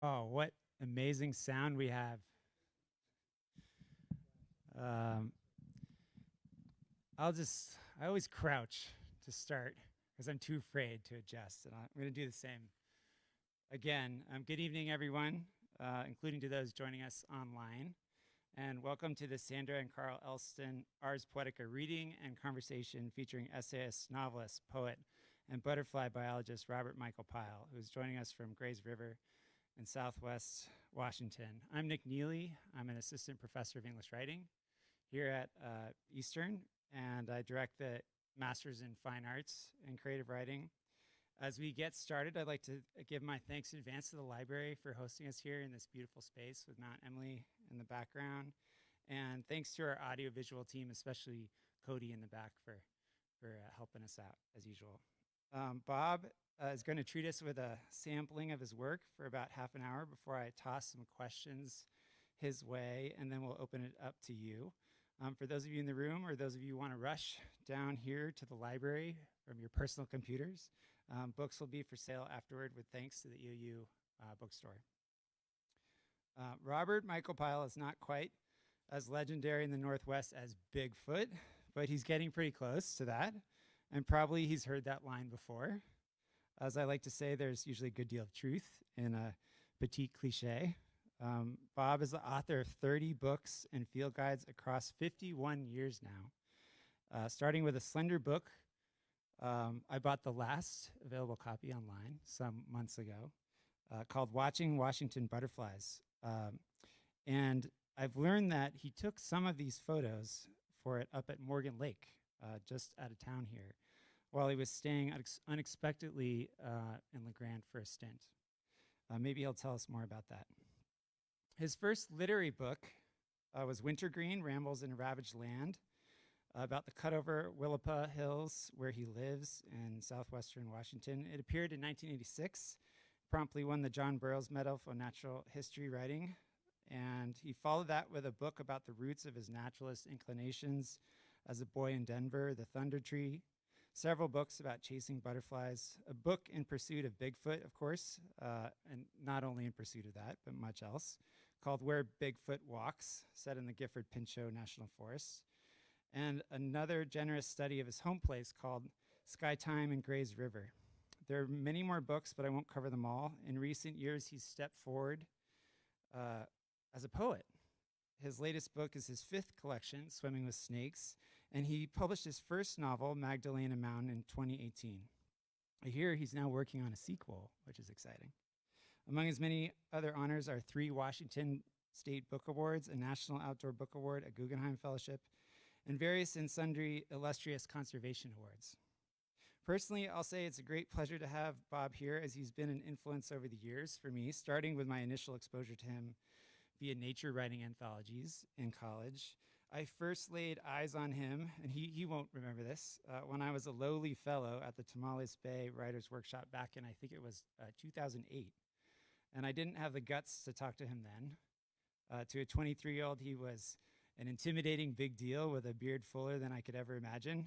Oh, what amazing sound we have. Um, I always crouch to start because I'm too afraid to adjust. And I'm going to do the same again. Good evening, everyone, including to those joining us online. And welcome to the Sandra and Carl Elston Ars Poetica reading and conversation featuring essayist, novelist, poet, and butterfly biologist Robert Michael Pyle, who is joining us from Grays River in Southwest Washington. I'm Nick Neely. I'm an assistant professor of English writing here at Eastern, and I direct the Masters in Fine Arts and Creative Writing. As we get started, I'd like to give my thanks in advance to the library for hosting us here in this beautiful space with Mount Emily in the background. And thanks to our audiovisual team, especially Cody in the back for helping us out as usual. Bob is going to treat us with a sampling of his work for about half an hour before I toss some questions his way, and then we'll open it up to you. For those of you in the room or those of you who want to rush down here to the library from your personal computers, books will be for sale afterward with thanks to the EOU bookstore. Robert Michael Pyle is not quite as legendary in the Northwest as Bigfoot, but he's getting pretty close to that. And probably he's heard that line before. As I like to say, there's usually a good deal of truth in a petite cliche. Bob is the author of 30 books and field guides across 51 years now. Starting with a slender book, I bought the last available copy online some months ago, called Watching Washington Butterflies. And I've learned that he took some of these photos for it up at Morgan Lake, just out of town here, while he was staying unexpectedly in La Grande for a stint. Maybe he'll tell us more about that. His first literary book was Wintergreen, Rambles in a Ravaged Land, about the cutover Willapa Hills where he lives in southwestern Washington. It appeared in 1986, promptly won the John Burroughs Medal for Natural History Writing, and he followed that with a book about the roots of his naturalist inclinations as a boy in Denver, The Thunder Tree, several books about chasing butterflies, a book in pursuit of Bigfoot, of course, and not only in pursuit of that, but much else, called Where Bigfoot Walks, set in the Gifford Pinchot National Forest, and another generous study of his home place called Skytime and Grays River. There are many more books, but I won't cover them all. In recent years, he's stepped forward as a poet. His latest book is his fifth collection, Swimming with Snakes, and he published his first novel, Magdalena Mountain, in 2018. I hear he's now working on a sequel, which is exciting. Among his many other honors are 3 Washington State Book Awards, a National Outdoor Book Award, a Guggenheim Fellowship, and various and sundry illustrious conservation awards. Personally, I'll say it's a great pleasure to have Bob here, as he's been an influence over the years for me, starting with my initial exposure to him via nature writing anthologies in college. I first laid eyes on him, and he won't remember this, when I was a lowly fellow at the Tamales Bay Writers Workshop back in, I think it was 2008. And I didn't have the guts to talk to him then. To a 23-year-old, he was an intimidating big deal with a beard fuller than I could ever imagine.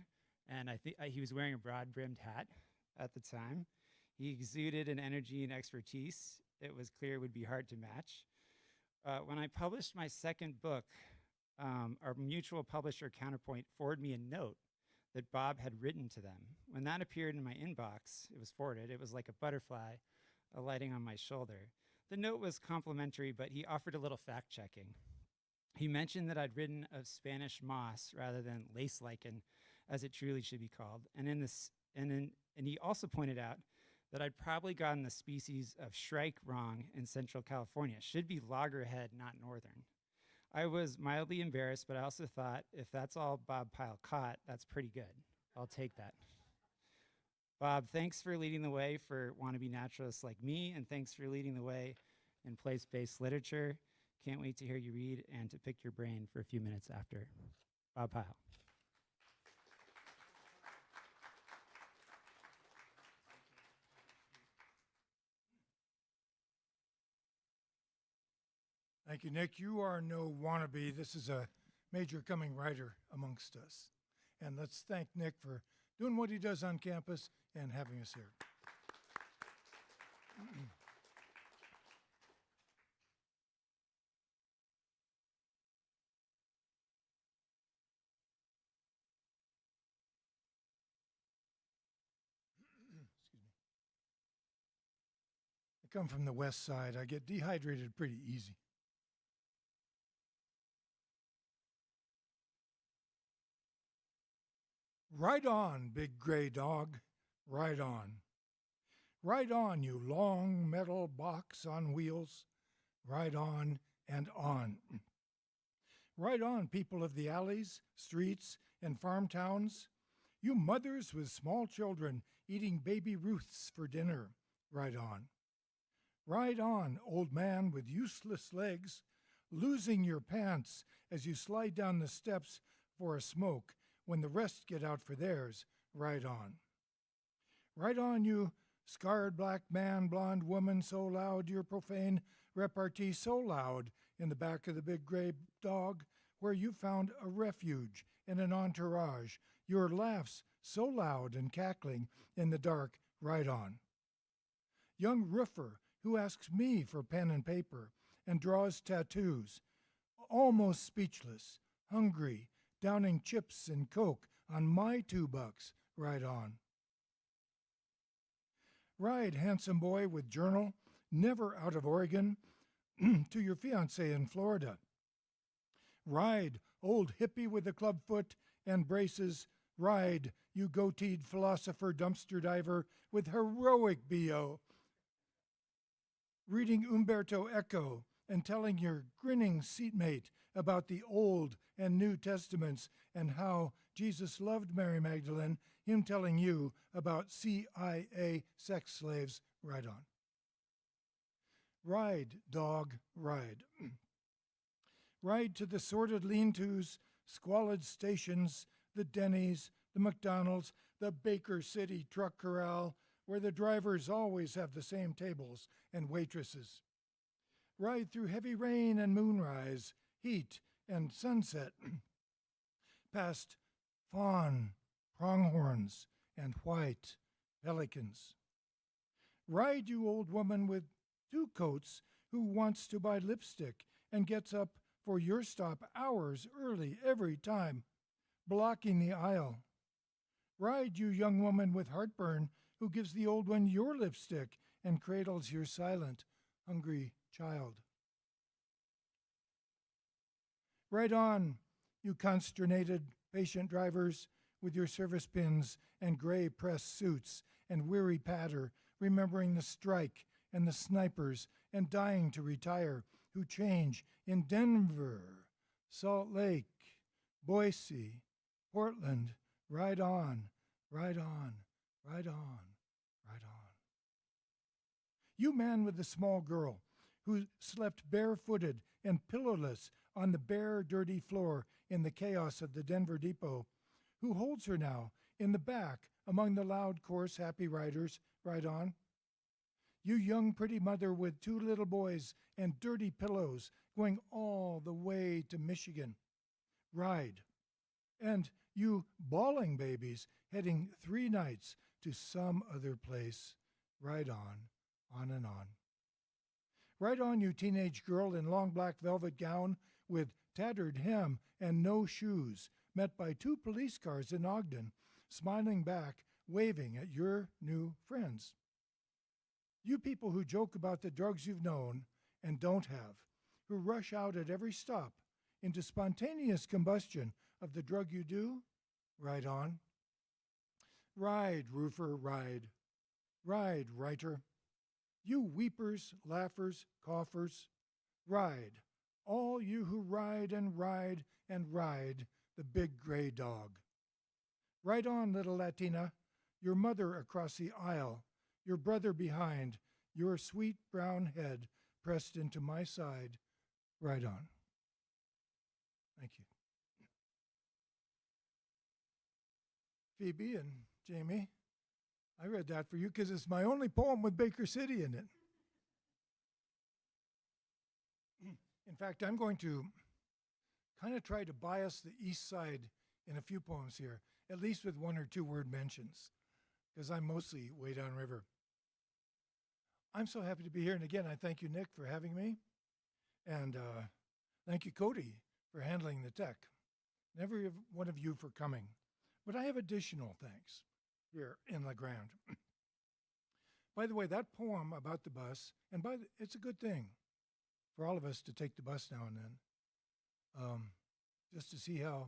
And I think he was wearing a broad-brimmed hat at the time. He exuded an energy and expertise it was clear would be hard to match. When I published my second book, our mutual publisher Counterpoint forwarded me a note that Bob had written to them. When that appeared in my inbox, it was forwarded, it was like a butterfly alighting on my shoulder. The note was complimentary, but he offered a little fact-checking. He mentioned that I'd written of Spanish moss rather than lace lichen, as it truly should be called. And he also pointed out that I'd probably gotten the species of shrike wrong in Central California. Should be loggerhead, not northern. I was mildly embarrassed, but I also thought, if that's all Bob Pyle caught, that's pretty good. I'll take that. Bob, thanks for leading the way for wannabe naturalists like me, and thanks for leading the way in place-based literature. Can't wait to hear you read and to pick your brain for a few minutes after. Bob Pyle. Thank you, Nick. You are no wannabe. This is a major coming writer amongst us. And let's thank Nick for doing what he does on campus and having us here. come from the west side. I get dehydrated pretty easy. Ride on, big gray dog, ride on. Ride on, you long metal box on wheels. Ride on and on. Ride on, people of the alleys, streets, and farm towns. You mothers with small children eating baby Ruths for dinner. Ride on. Ride on, old man with useless legs, losing your pants as you slide down the steps for a smoke when the rest get out for theirs. Ride on. Ride on, you scarred black man, blonde woman, so loud your profane repartee so loud in the back of the big gray dog, where you found a refuge and an entourage, your laughs so loud and cackling in the dark. Ride on. Young roofer who asks me for pen and paper and draws tattoos, almost speechless, hungry, downing chips and Coke on my $2. Ride on. Ride, handsome boy with journal, never out of Oregon, to your fiancée in Florida. Ride, old hippie with a club foot and braces. Ride, you goateed philosopher dumpster diver with heroic BO. Reading Umberto Eco and telling your grinning seatmate about the Old and New Testaments and how Jesus loved Mary Magdalene, him telling you about CIA sex slaves. Ride on. Ride, dog, ride. Ride to the sordid lean-tos, squalid stations, the Denny's, the McDonald's, the Baker City truck corral, where the drivers always have the same tables and waitresses. Ride through heavy rain and moonrise, heat and sunset, past fawn, pronghorns, and white pelicans. Ride, you old woman with 2 coats who wants to buy lipstick and gets up for your stop hours early every time, blocking the aisle. Ride, you young woman with heartburn who gives the old one your lipstick and cradles your silent, hungry child. Ride on, you consternated patient drivers with your service pins and gray press suits and weary patter, remembering the strike and the snipers and dying to retire, who change in Denver, Salt Lake, Boise, Portland. Ride on, ride on, ride on, ride on. You man with the small girl who slept barefooted and pillowless on the bare, dirty floor in the chaos of the Denver Depot, who holds her now in the back among the loud, coarse, happy riders. Ride on. You young, pretty mother with 2 little boys and dirty pillows going all the way to Michigan. Ride. And you bawling babies heading 3 nights to some other place. Ride on and on. Ride on, you teenage girl in long black velvet gown with tattered hem and no shoes, met by 2 police cars in Ogden, smiling back, waving at your new friends. You people who joke about the drugs you've known and don't have, who rush out at every stop into spontaneous combustion of the drug you do. Ride on. Ride, roofer, ride. Ride, writer. You weepers, laughers, coughers. Ride, all you who ride and ride and ride the big gray dog. Ride on, little Latina, your mother across the aisle, your brother behind, your sweet brown head pressed into my side. Ride on. Thank you. Phoebe and Jamie, I read that for you because it's my only poem with Baker City in it. In fact, I'm going to kind of try to bias the east side in a few poems here, at least with 1 or 2 word mentions, because I'm mostly way downriver. I'm so happy to be here, and again, I thank you, Nick, for having me, and thank you, Cody, for handling the tech, and every one of you for coming. But I have additional thanks here in La Grande. By the way, that poem about the bus, and it's a good thing for all of us to take the bus now and then, just to see how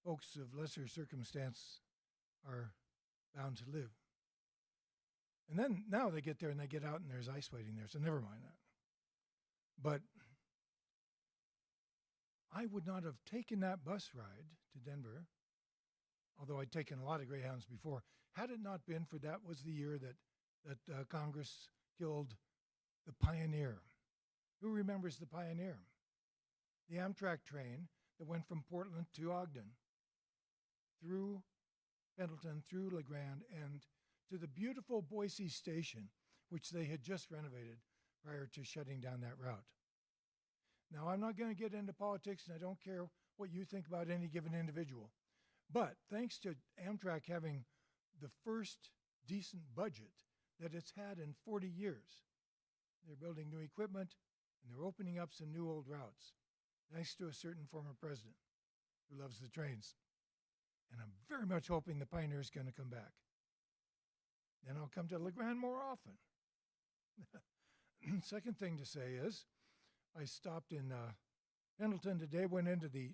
folks of lesser circumstance are bound to live. And then now they get there and they get out and there's ice waiting there, so never mind that. But I would not have taken that bus ride to Denver, although I'd taken a lot of Greyhounds before, had it not been for that was the year that Congress killed the Pioneer. Who remembers the Pioneer? The Amtrak train that went from Portland to Ogden, through Pendleton, through LeGrand, and to the beautiful Boise station, which they had just renovated prior to shutting down that route. Now, I'm not going to get into politics, and I don't care what you think about any given individual. But thanks to Amtrak having the first decent budget that it's had in 40 years, they're building new equipment, and they're opening up some new old routes, thanks to a certain former president who loves the trains. And I'm very much hoping the Pioneer is going to come back. Then I'll come to LeGrand more often. Second thing to say is, I stopped in Pendleton today, went into the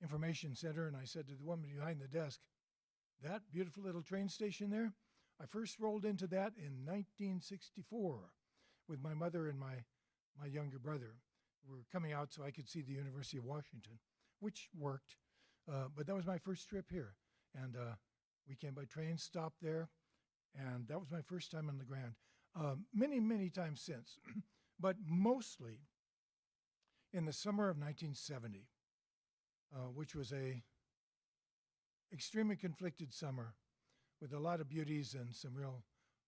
information center, and I said to the woman behind the desk, that beautiful little train station there, I first rolled into that in 1964 with my mother and my younger brother. We were coming out so I could see the University of Washington, which worked. But that was my first trip here. And we came by train, stopped there, and that was my first time in LeGrand. Many, many times since, but mostly in the summer of 1970, which was a extremely conflicted summer with a lot of beauties and some real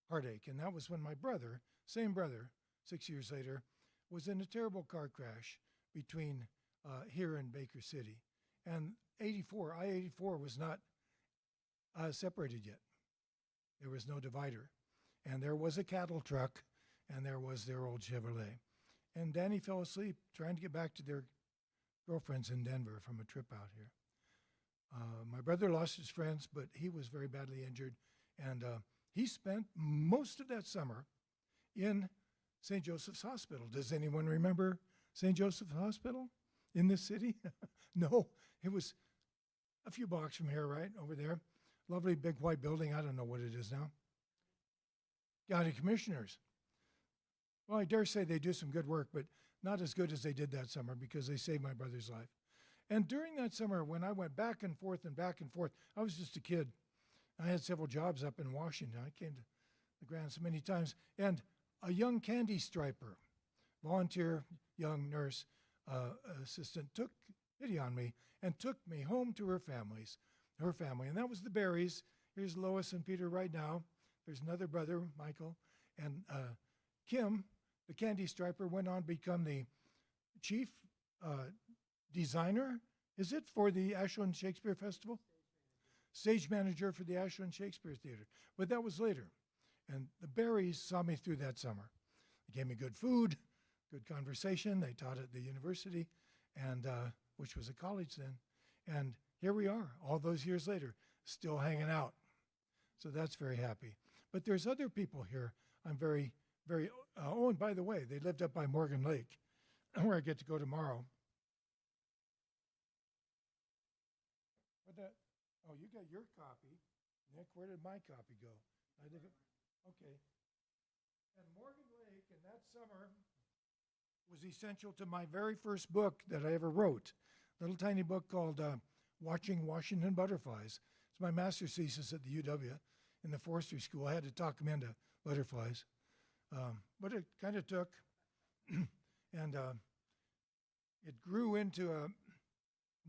heartache. And that was when my brother, same brother, 6 years later, was in a terrible car crash between here and Baker City. And I-84 was not separated yet. There was no divider. And there was a cattle truck, and there was their old Chevrolet. And Danny fell asleep trying to get back to their girlfriends in Denver from a trip out here. My brother lost his friends, but he was very badly injured. And he spent most of that summer in St. Joseph's Hospital. Does anyone remember St. Joseph's Hospital in this city? No, it was a few blocks from here, right over there. Lovely big white building. I don't know what it is now. County Commissioners. Well, I dare say they do some good work, but not as good as they did that summer because they saved my brother's life. And during that summer, when I went back and forth, I was just a kid. I had several jobs up in Washington. I came to LeGrand so many times. And a young candy striper, volunteer young nurse assistant, took pity on me and took me home to her family. And that was the Berries. Here's Lois and Peter right now. There's another brother, Michael. And Kim, the candy striper, went on to become the chief designer, is it, for the Ashland Shakespeare Festival? Stage manager for the Ashland Shakespeare Theater. But that was later. And the Berries saw me through that summer. They gave me good food, good conversation. They taught at the university, and which was a college then. And here we are, all those years later, still hanging out. So that's very happy. But there's other people here I'm very, very, oh, and by the way, they lived up by Morgan Lake, where I get to go tomorrow. Oh, you got your copy. Nick, where did my copy go? Okay. And Morgan Lake in that summer was essential to my very first book that I ever wrote. A little tiny book called Watching Washington Butterflies. It's my master's thesis at the UW in the forestry school. I had to talk them into butterflies. But it kind of took, and it grew into a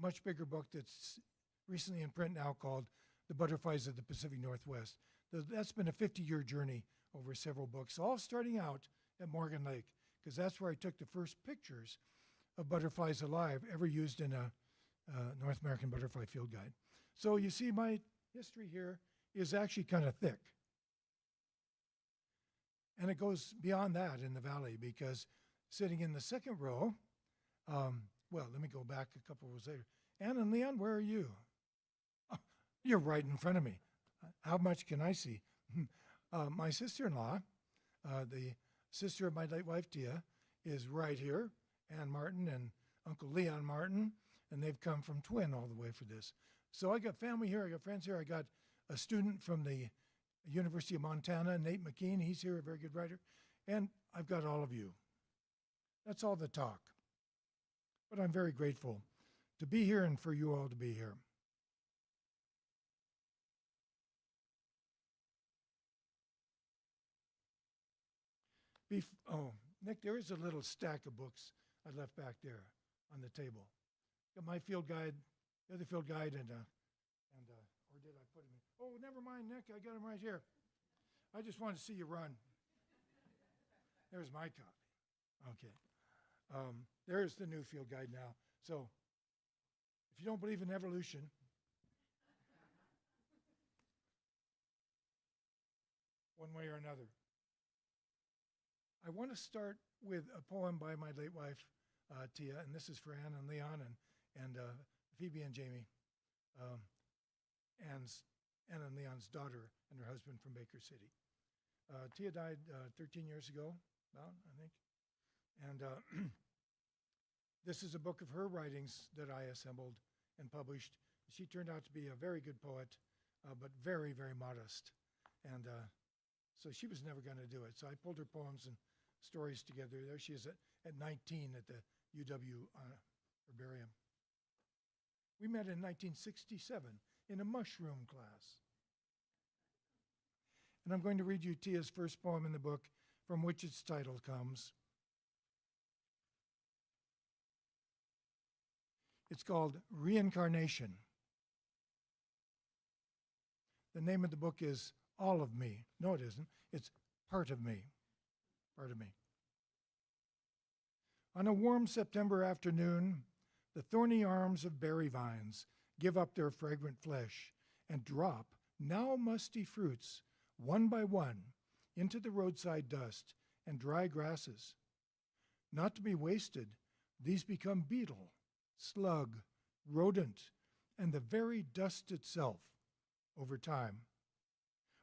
much bigger book that's recently in print now called The Butterflies of the Pacific Northwest. That's been a 50-year journey over several books, all starting out at Morgan Lake, because that's where I took the first pictures of butterflies alive ever used in a North American Butterfly Field Guide. So you see, my history here is actually kind of thick. And it goes beyond that in the valley, because sitting in the second row, well, let me go back a couple rows later. Ann and Leon, where are you? Oh, you're right in front of me. How much can I see? My sister-in-law, the sister of my late wife, Tia, is right here, Ann Martin and Uncle Leon Martin, and they've come from Twin all the way for this. So I got family here, I got friends here, I got a student from the University of Montana, Nate McKean, he's here, a very good writer, and I've got all of you. That's all the talk. But I'm very grateful to be here and for you all to be here. Oh, Nick, there is a little stack of books I left back there on the table. Got my field guide, the other field guide, or did I put them in? Oh, never mind, Nick, I got them right here. I just wanted to see you run. There's my copy. Okay. There's the new field guide now. So if you don't believe in evolution, one way or another. I want to start with a poem by my late wife, Tia, and this is for Ann and Leon and Phoebe and Jamie, Ann and Leon's daughter and her husband from Baker City. Tia died 13 years ago, about, I think. And this is a book of her writings that I assembled and published. She turned out to be a very good poet, but very, very modest. And so she was never going to do it. So I pulled her poems and stories together. There she is at 19 at the UW herbarium. We met in 1967 in a mushroom class. And I'm going to read you Tia's first poem in the book, from which its title comes. It's called Reincarnation. The name of the book is All of Me. No, it isn't. It's Part of Me. Part of me. On a warm September afternoon, the thorny arms of berry vines give up their fragrant flesh and drop now musty fruits one by one into the roadside dust and dry grasses. Not to be wasted, these become beetle, slug, rodent, and the very dust itself over time.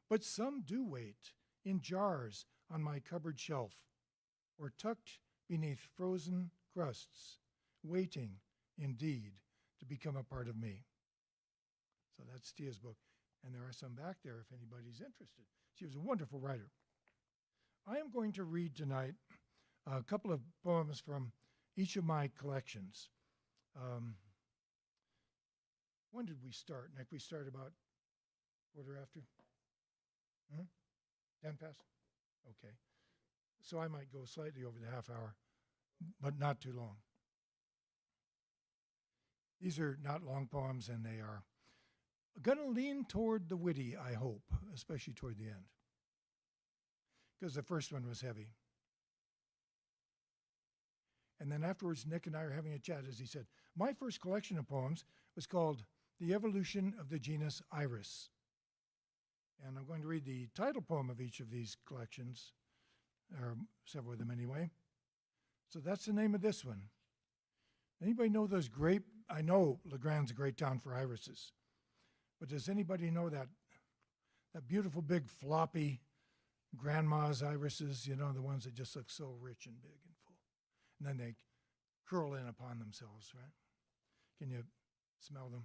But some do wait in jars on my cupboard shelf, or tucked beneath frozen crusts, waiting, indeed, to become a part of me. So that's Tia's book, and there are some back there if anybody's interested. She was a wonderful writer. I am going to read tonight a couple of poems from each of my collections. When did we start, Nick? We started about quarter after? 10 past? Okay. So I might go slightly over the half hour, but not too long. These are not long poems, and they are going to lean toward the witty, I hope, especially toward the end, because the first one was heavy. And then afterwards, Nick and I are having a chat, as he said. My first collection of poems was called The Evolution of the Genus Iris. And I'm going to read the title poem of each of these collections, or several of them anyway. So that's the name of this one. Anybody know those grape? I know LeGrand's a great town for irises, but does anybody know that beautiful big floppy grandma's irises, you know, the ones that just look so rich and big and full, and then they curl in upon themselves, right? Can you smell them?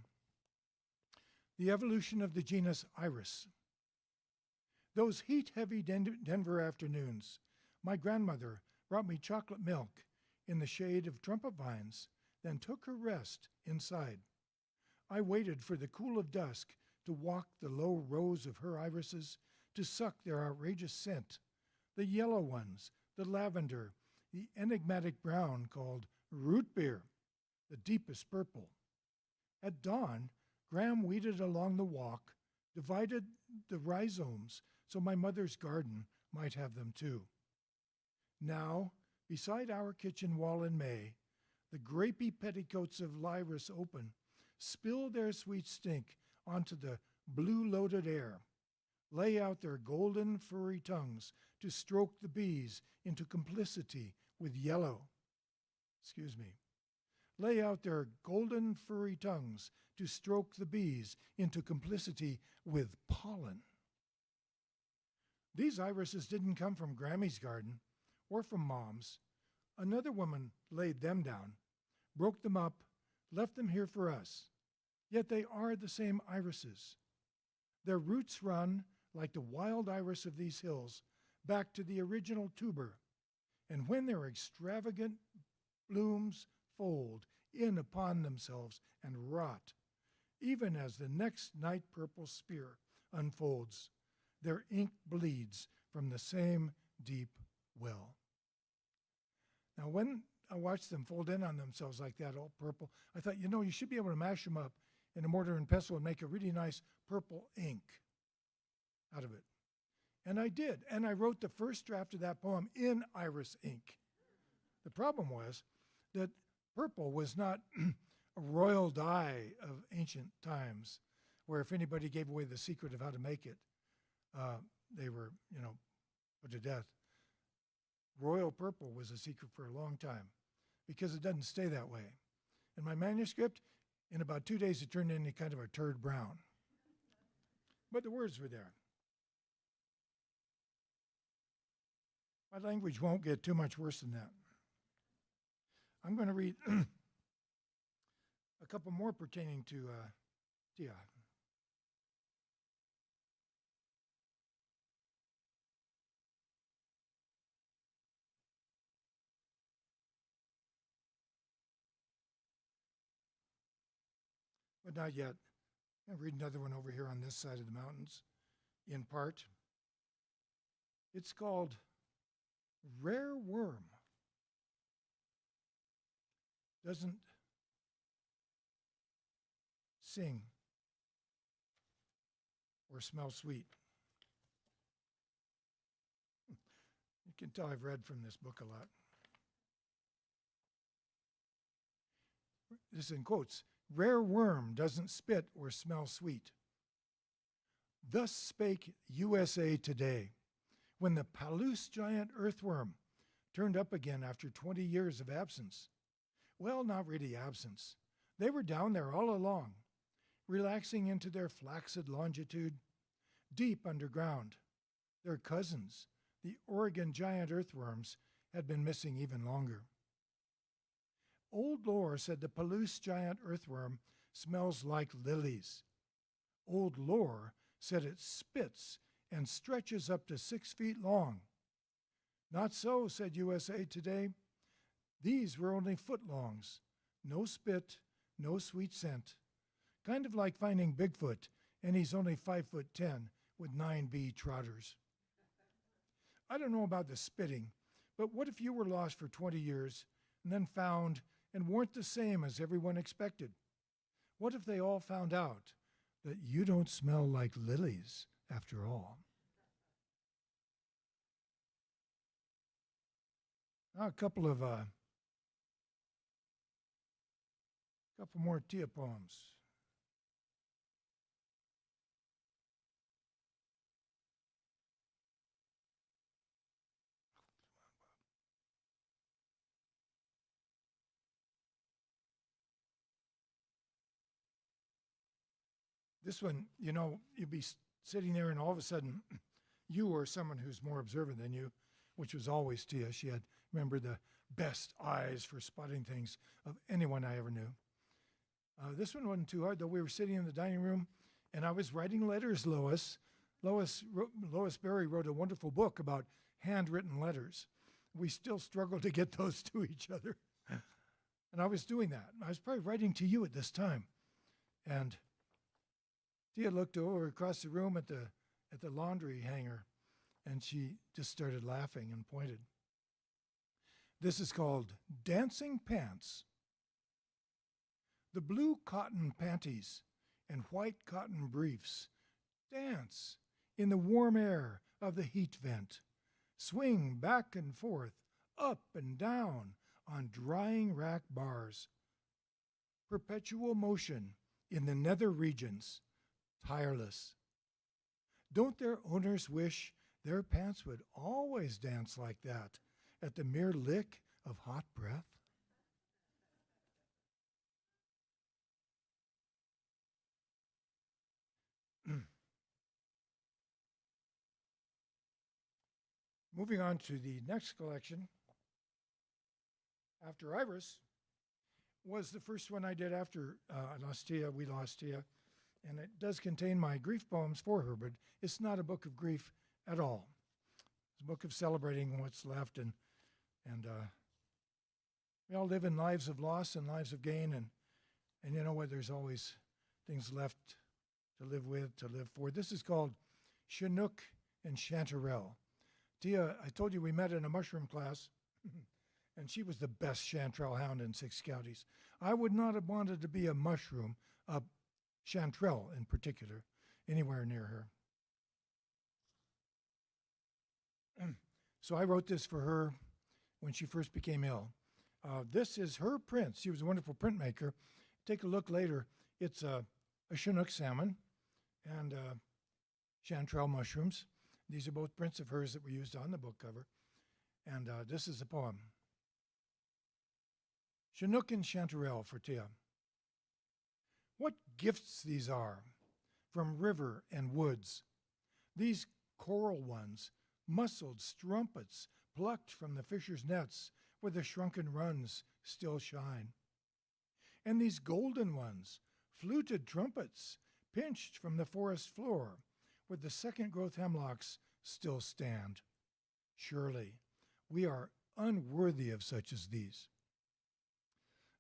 The Evolution of the Genus Iris. Those heat-heavy Denver afternoons, my grandmother brought me chocolate milk in the shade of trumpet vines, then took her rest inside. I waited for the cool of dusk to walk the low rows of her irises, to suck their outrageous scent, the yellow ones, the lavender, the enigmatic brown called root beer, the deepest purple. At dawn, Graham weeded along the walk, divided the rhizomes so my mother's garden might have them too. Now, beside our kitchen wall in May, the grapey petticoats of Lyris open, spill their sweet stink onto the blue-loaded air, lay out their golden furry tongues to stroke the bees into complicity with yellow. Lay out their golden furry tongues to stroke the bees into complicity with pollen. These irises didn't come from Grammy's garden or from Mom's. Another woman laid them down, broke them up, left them here for us. Yet they are the same irises. Their roots run, like the wild iris of these hills, back to the original tuber. And when their extravagant blooms fold in upon themselves and rot, even as the next night purple spear unfolds, their ink bleeds from the same deep well. Now, when I watched them fold in on themselves like that, all purple, I thought, you should be able to mash them up in a mortar and pestle and make a really nice purple ink out of it. And I did. And I wrote the first draft of that poem in iris ink. The problem was that purple was not a royal dye of ancient times, where if anybody gave away the secret of how to make it, they were, put to death. Royal purple was a secret for a long time because it doesn't stay that way. In my manuscript, in about 2 days, it turned into kind of a turd brown. But the words were there. My language won't get too much worse than that. I'm going to read a couple more pertaining to Tia. But not yet. I'll read another one over here on this side of the mountains, in part. It's called Rare Worm. Doesn't sing or smell sweet. You can tell I've read from this book a lot. This is in quotes. Rare worm doesn't spit or smell sweet. Thus spake USA Today, when the Palouse giant earthworm turned up again after 20 years of absence. Well, not really absence. They were down there all along, relaxing into their flaccid longitude, deep underground. Their cousins, the Oregon giant earthworms, had been missing even longer. Old lore said the Palouse giant earthworm smells like lilies. Old lore said it spits and stretches up to 6 feet long. Not so, said USA Today. These were only foot-longs. No spit, no sweet scent. Kind of like finding Bigfoot, and he's only 5'10" with 9B trotters. I don't know about the spitting, but what if you were lost for 20 years and then found and weren't the same as everyone expected? What if they all found out that you don't smell like lilies after all? Now a couple more Tia poems. This one, you'd be sitting there and all of a sudden you or someone who's more observant than you, which was always Tia. She had, remember, the best eyes for spotting things of anyone I ever knew. This one wasn't too hard, though. We were sitting in the dining room and I was writing letters, Lois. Lois Berry wrote a wonderful book about handwritten letters. We still struggle to get those to each other. And I was doing that. I was probably writing to you at this time. And Tia looked over across the room at the laundry hanger, and she just started laughing and pointed. This is called Dancing Pants. The blue cotton panties and white cotton briefs dance in the warm air of the heat vent, swing back and forth, up and down on drying rack bars. Perpetual motion in the nether regions, tireless. Don't their owners wish their pants would always dance like that at the mere lick of hot breath? Moving on to the next collection, After Iris, was the first one I did after We Lost Tia, and it does contain my grief poems for her, but it's not a book of grief at all. It's a book of celebrating what's left, and we all live in lives of loss and lives of gain, and you know what? There's always things left to live with, to live for. This is called Chinook and Chanterelle. Tia, I told you we met in a mushroom class, and she was the best chanterelle hound in 6 counties. I would not have wanted to be a mushroom, a chanterelle in particular, anywhere near her. So I wrote this for her when she first became ill. This is her print. She was a wonderful printmaker. Take a look later. It's a Chinook salmon and chanterelle mushrooms. These are both prints of hers that were used on the book cover. And this is the poem. Chinook and Chanterelle for Tia. What gifts these are from river and woods. These coral ones, muscled strumpets plucked from the fisher's nets where the shrunken runs still shine. And these golden ones, fluted trumpets pinched from the forest floor where the second growth hemlocks still stand. Surely we are unworthy of such as these.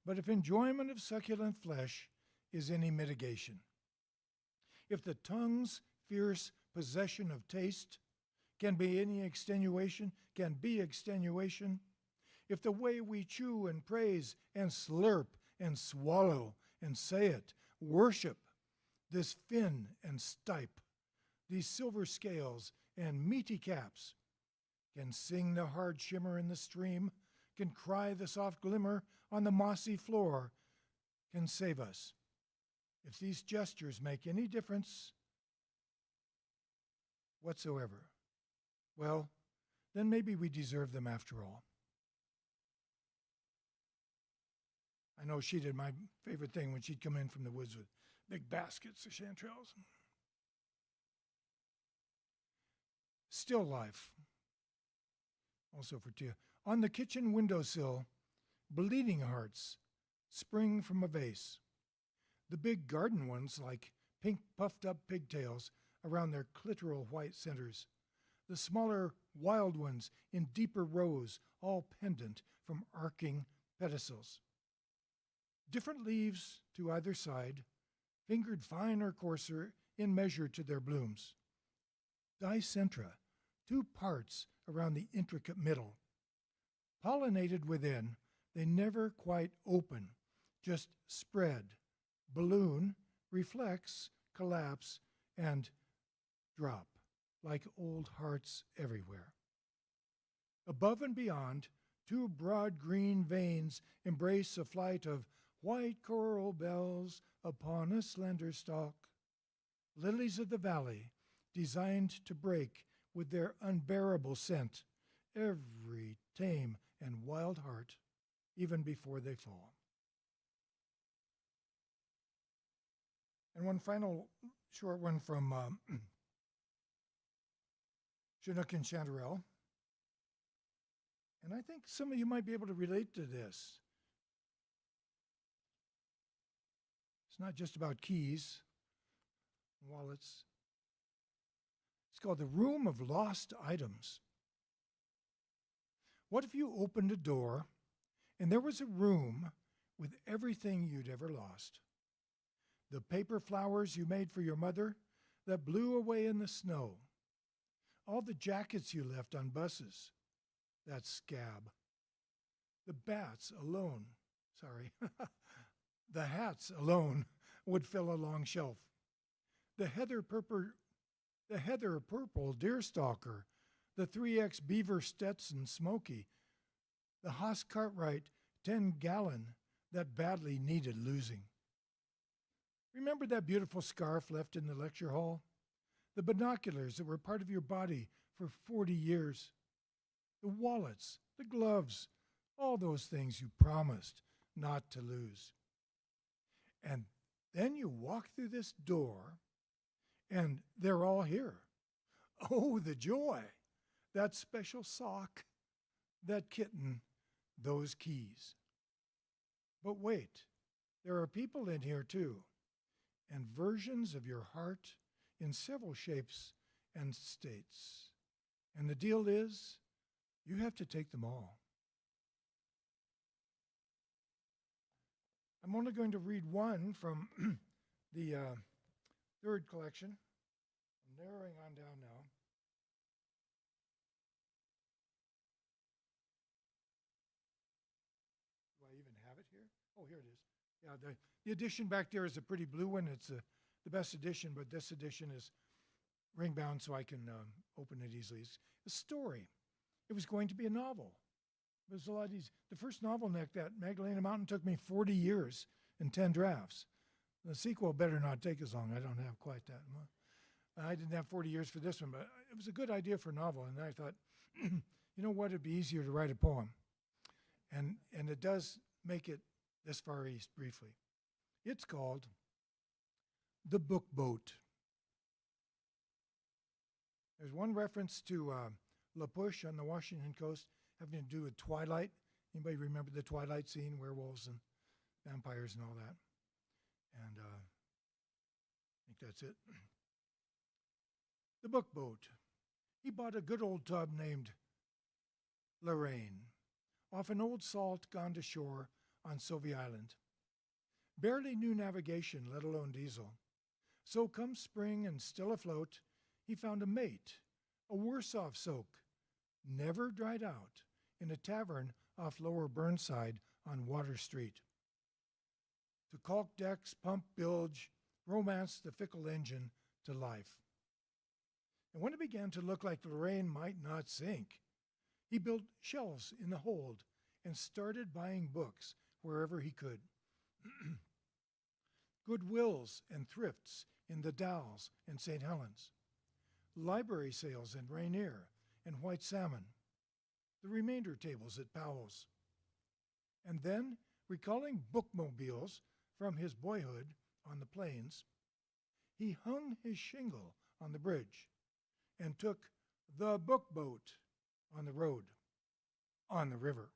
But if enjoyment of succulent flesh is any mitigation, if the tongue's fierce possession of taste can be extenuation, if the way we chew and praise and slurp and swallow and say it, worship this fin and stipe, these silver scales and meaty caps, can sing the hard shimmer in the stream, can cry the soft glimmer on the mossy floor, can save us. If these gestures make any difference whatsoever, well, then maybe we deserve them after all. I know she did my favorite thing when she'd come in from the woods with big baskets of chanterelles. Still life, also for Tia. On the kitchen windowsill, bleeding hearts spring from a vase. The big garden ones like pink puffed up pigtails around their clitoral white centers. The smaller wild ones in deeper rows, all pendant from arcing pedicels. Different leaves to either side, fingered fine or coarser in measure to their blooms. Dicentra, 2 parts around the intricate middle. Pollinated within, they never quite open, just spread, balloon, reflex, collapse, and drop, like old hearts everywhere. Above and beyond, 2 broad green veins embrace a flight of white coral bells upon a slender stalk. Lilies of the valley, designed to break with their unbearable scent every tame and wild heart, even before they fall. And one final short one from Chinook and Chanterelle. And I think some of you might be able to relate to this. It's not just about keys, wallets. It's called The Room of Lost Items. What if you opened a door and there was a room with everything you'd ever lost? The paper flowers you made for your mother that blew away in the snow. All the jackets you left on buses. That scab. The bats alone, the hats alone would fill a long shelf. The heather purple deerstalker, the 3X beaver Stetson Smoky, the Haas Cartwright 10-gallon that badly needed losing. Remember that beautiful scarf left in the lecture hall? The binoculars that were part of your body for 40 years? The wallets, the gloves, all those things you promised not to lose. And then you walk through this door, and they're all here. Oh, the joy, that special sock, that kitten, those keys. But wait, there are people in here too, and versions of your heart in several shapes and states. And the deal is, you have to take them all. I'm only going to read one from the third collection. I'm narrowing on down now. Do I even have it here? Oh, here it is. Yeah, the edition back there is a pretty blue one. It's the best edition, but this edition is ring bound so I can open it easily. It's a story. It was going to be a novel. It was a lot easier. The first novel, Nick, that Magdalena Mountain, took me 40 years and 10 drafts. The sequel better not take as long. I don't have quite that much. I didn't have 40 years for this one, but it was a good idea for a novel. And I thought, you know what, it'd be easier to write a poem. And it does make it this far east briefly. It's called The Book Boat. There's one reference to La Push on the Washington coast having to do with Twilight. Anybody remember the Twilight scene, werewolves and vampires and all that? And I think that's it. The Book Boat. He bought a good old tub named Lorraine off an old salt gone to shore on Sovey Island. Barely knew navigation, let alone diesel. So come spring and still afloat, he found a mate, a worse-off soak, never dried out, in a tavern off Lower Burnside on Water Street. To caulk decks, pump bilge, romance the fickle engine to life. And when it began to look like Lorraine might not sink, he built shelves in the hold and started buying books wherever he could. Goodwills and thrifts in the Dalles and St. Helens. Library sales in Rainier and White Salmon. The remainder tables at Powell's. And then, recalling bookmobiles from his boyhood on the plains, he hung his shingle on the bridge and took the book boat on the road, on the river.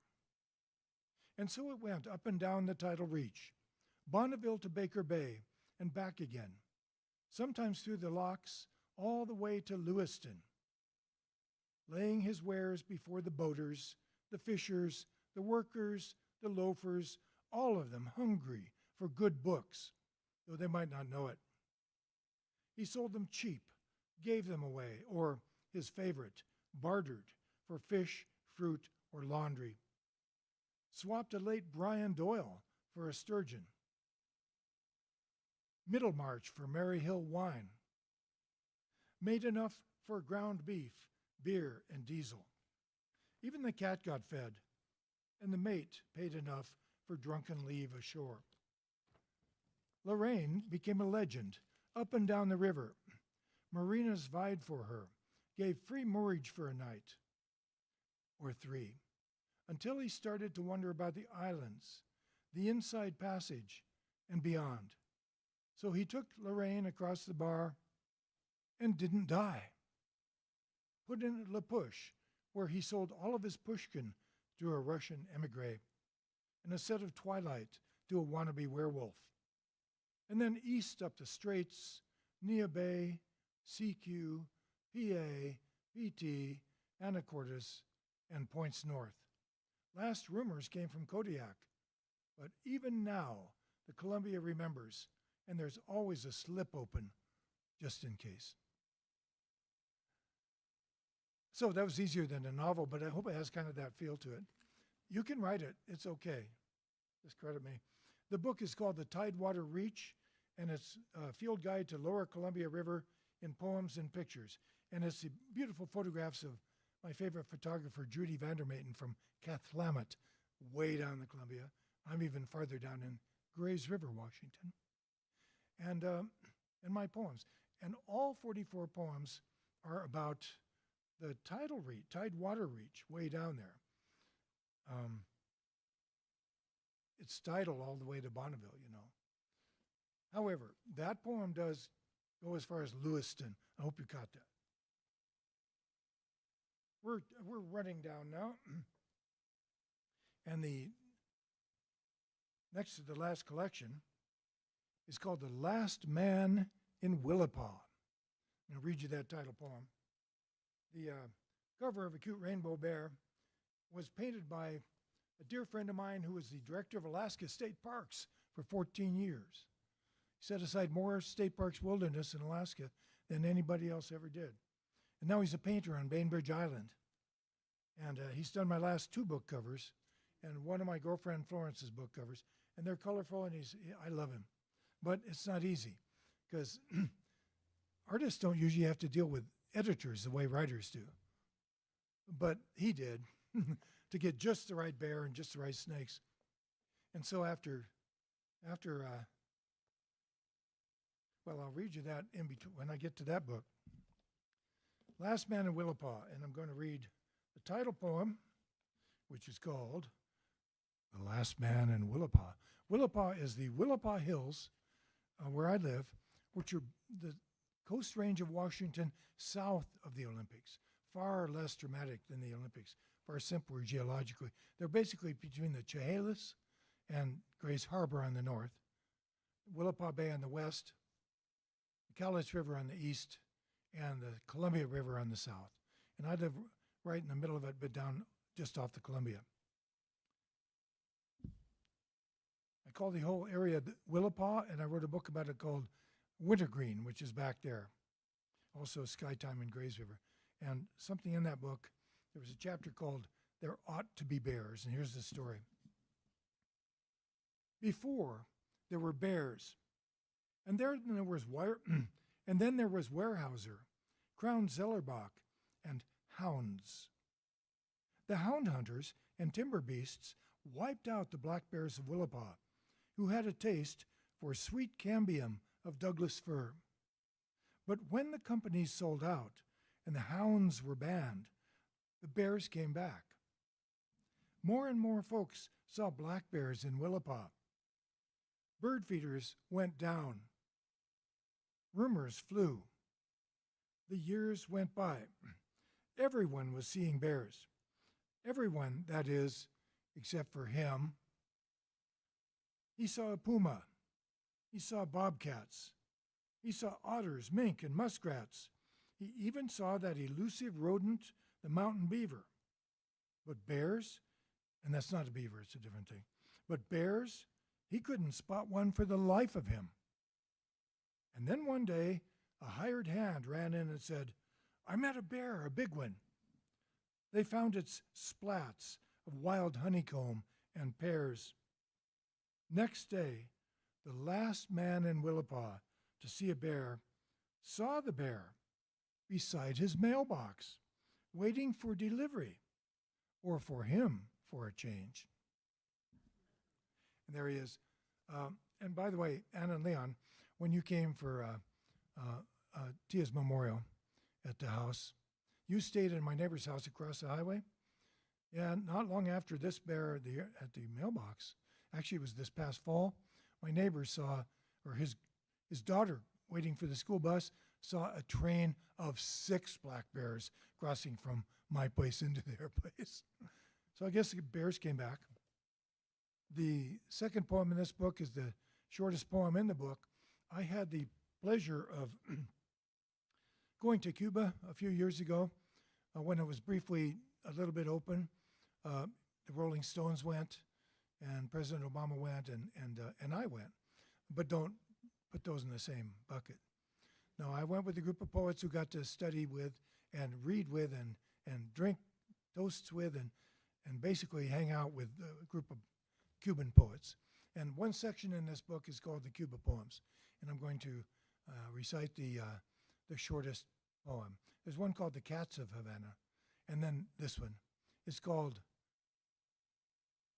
And so it went up and down the tidal reach, Bonneville to Baker Bay and back again, sometimes through the locks all the way to Lewiston, laying his wares before the boaters, the fishers, the workers, the loafers, all of them hungry for good books, though they might not know it. He sold them cheap, gave them away, or, his favorite, bartered for fish, fruit, or laundry. Swapped a late Brian Doyle for a sturgeon. Middlemarch for Maryhill wine. Made enough for ground beef, beer, and diesel. Even the cat got fed, and the mate paid enough for drunken leave ashore. Lorraine became a legend up and down the river. Marinas vied for her, gave free moorage for a night or three, until he started to wonder about the islands, the inside passage, and beyond. So he took Lorraine across the bar and didn't die. Put in at La Push, where he sold all of his pushkin to a Russian emigre, and a set of Twilight to a wannabe werewolf. And then east up the Straits, Nia Bay, CQ, PA, PT, Anacortes, and points north. Last rumors came from Kodiak, but even now the Columbia remembers, and there's always a slip open just in case. So that was easier than a novel, but I hope it has kind of that feel to it. You can write it, it's okay. Just credit me. The book is called The Tidewater Reach, and it's a field guide to Lower Columbia River in poems and pictures. And it's the beautiful photographs of my favorite photographer, Judy Vandermaten from Cathlamet, way down the Columbia. I'm even farther down in Grays River, Washington. And my poems. And all 44 poems are about the Tidewater Reach, way down there. It's tidal all the way to Bonneville, you know. However, that poem does go as far as Lewiston. I hope you caught that. we're running down now. And the next to the last collection is called The Last Man in Willapa. I'll read you that title poem. The cover of A Cute Rainbow Bear was painted by a dear friend of mine who was the director of Alaska State Parks for 14 years. He set aside more state parks wilderness in Alaska than anybody else ever did. And now he's a painter on Bainbridge Island. And he's done my last 2 book covers and one of my girlfriend Florence's book covers. And they're colorful, and I love him. But it's not easy because artists don't usually have to deal with editors the way writers do. But he did to get just the right bear and just the right snakes. And so after well, I'll read you that in between when I get to that book. Last Man in Willapa, and I'm going to read the title poem, which is called The Last Man in Willapa. Willapa is the Willapa Hills, where I live, which are the Coast Range of Washington south of the Olympics, far less dramatic than the Olympics, far simpler geologically. They're basically between the Chehalis and Grays Harbor on the north, Willapa Bay on the west, the Cowlitz River on the east, and the Columbia River on the south. And I live right in the middle of it, but down just off the Columbia. I call the whole area Willapa, and I wrote a book about it called Wintergreen, which is back there. Also Skytime and Grays River. And something in that book, there was a chapter called There Ought to Be Bears, and here's the story. Before, there were bears, and then there was Weyerhaeuser, Crown Zellerbach, and hounds. The hound hunters and timber beasts wiped out the black bears of Willapa, who had a taste for sweet cambium of Douglas fir. But when the companies sold out and the hounds were banned, the bears came back. More and more folks saw black bears in Willapa. Bird feeders went down. Rumors flew. The years went by. Everyone was seeing bears. Everyone, that is, except for him. He saw a puma. He saw bobcats. He saw otters, mink, and muskrats. He even saw that elusive rodent, the mountain beaver. But bears, and that's not a beaver, it's a different thing. But bears, he couldn't spot one for the life of him. And then one day, a hired hand ran in and said, "I met a bear, a big one." They found its splats of wild honeycomb and pears. Next day, the last man in Willapa to see a bear saw the bear beside his mailbox, waiting for delivery, or for him for a change. And there he is. And by the way, Anna and Leon, when you came for Tia's memorial at the house, you stayed in my neighbor's house across the highway. Yeah, not long after this bear at the mailbox, actually it was this past fall, my neighbor saw, or his daughter waiting for the school bus, saw a train of 6 black bears crossing from my place into their place. So I guess the bears came back. The second poem in this book is the shortest poem in the book. I had the pleasure of going to Cuba a few years ago when it was briefly a little bit open. The Rolling Stones went, and President Obama went, and I went. But don't put those in the same bucket. No, I went with a group of poets who got to study with and read with and drink toasts with and basically hang out with a group of Cuban poets. And one section in this book is called the Cuba Poems. And I'm going to recite the shortest poem. There's one called The Cats of Havana. And then this one. It's called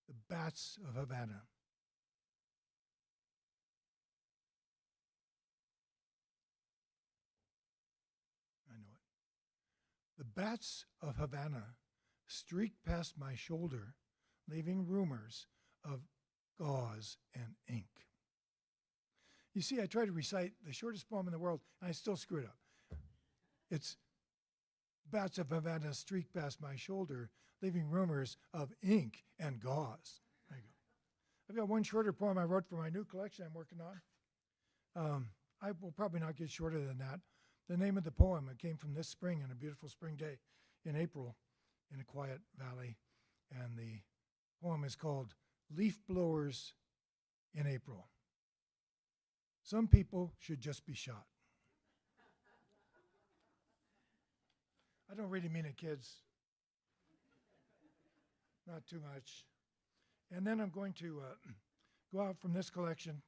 The Bats of Havana. I know it. The bats of Havana streaked past my shoulder, leaving rumors of gauze and ink. You see, I try to recite the shortest poem in the world, and I still screw it up. It's Bats of Havana streak past my shoulder, leaving rumors of ink and gauze. There you go. I've got one shorter poem I wrote for my new collection I'm working on. I will probably not get shorter than that. The name of the poem, it came from this spring on a beautiful spring day in April in a quiet valley. And the poem is called Leaf Blowers in April. Some people should just be shot. I don't really mean it, kids. Not too much. And then I'm going to go out from this collection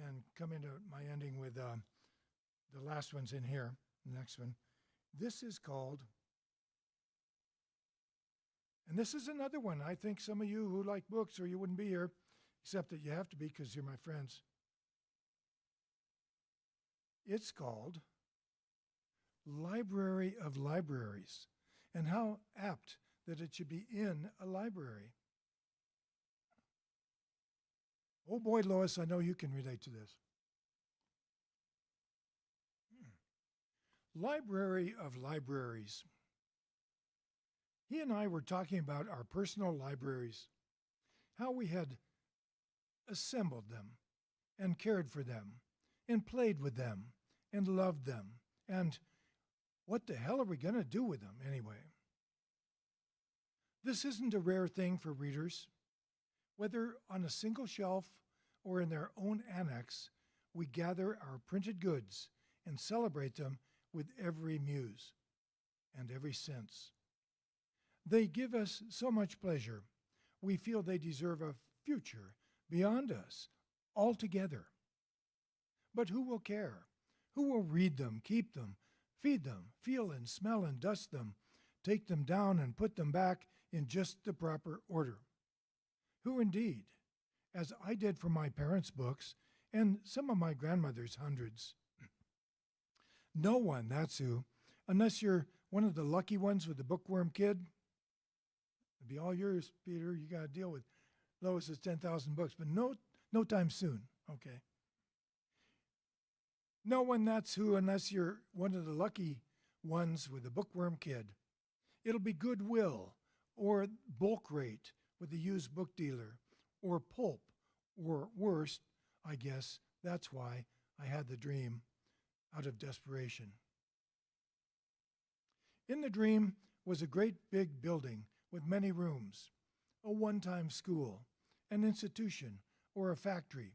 and come into my ending with the last one's in here, the next one. This is called, and this is another one. I think some of you who like books, or you wouldn't be here, except that you have to be because you're my friends. It's called Library of Libraries, and how apt that it should be in a library. Oh boy, Lois, I know you can relate to this. Library of Libraries. He and I were talking about our personal libraries, how we had assembled them and cared for them and played with them and loved them, and what the hell are we going to do with them anyway? This isn't a rare thing for readers. Whether on a single shelf or in their own annex, we gather our printed goods and celebrate them with every muse and every sense. They give us so much pleasure. We feel they deserve a future beyond us altogether. But who will care? Who will read them, keep them, feed them, feel and smell and dust them, take them down and put them back in just the proper order? Who indeed, as I did for my parents' books and some of my grandmother's hundreds? No one, that's who, unless you're one of the lucky ones with the bookworm kid. It'll be all yours, Peter. You got to deal with Lois's 10,000 books, but no time soon, okay? No one, that's who, unless you're one of the lucky ones with the bookworm kid. It'll be Goodwill or bulk rate with a used book dealer, or pulp, or worse, I guess that's why I had the dream out of desperation. In the dream was a great big building with many rooms, a one-time school, an institution, or a factory.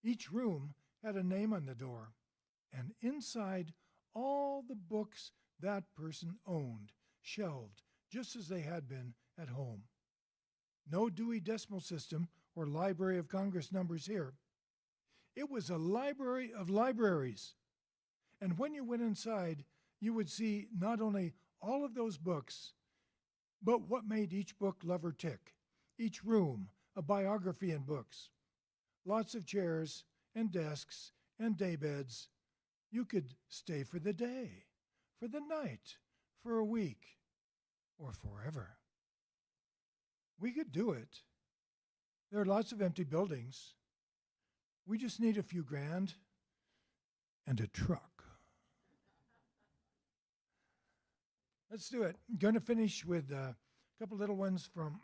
Each room had a name on the door, and inside all the books that person owned, shelved just as they had been at home. No Dewey Decimal System or Library of Congress numbers here. It was a library of libraries. And when you went inside, you would see not only all of those books, but what made each book lover tick. Each room, a biography in books. Lots of chairs and desks and daybeds. You could stay for the day, for the night, for a week, or forever. We could do it. There are lots of empty buildings. We just need a few grand and a truck. Let's do it. I'm going to finish with a couple little ones from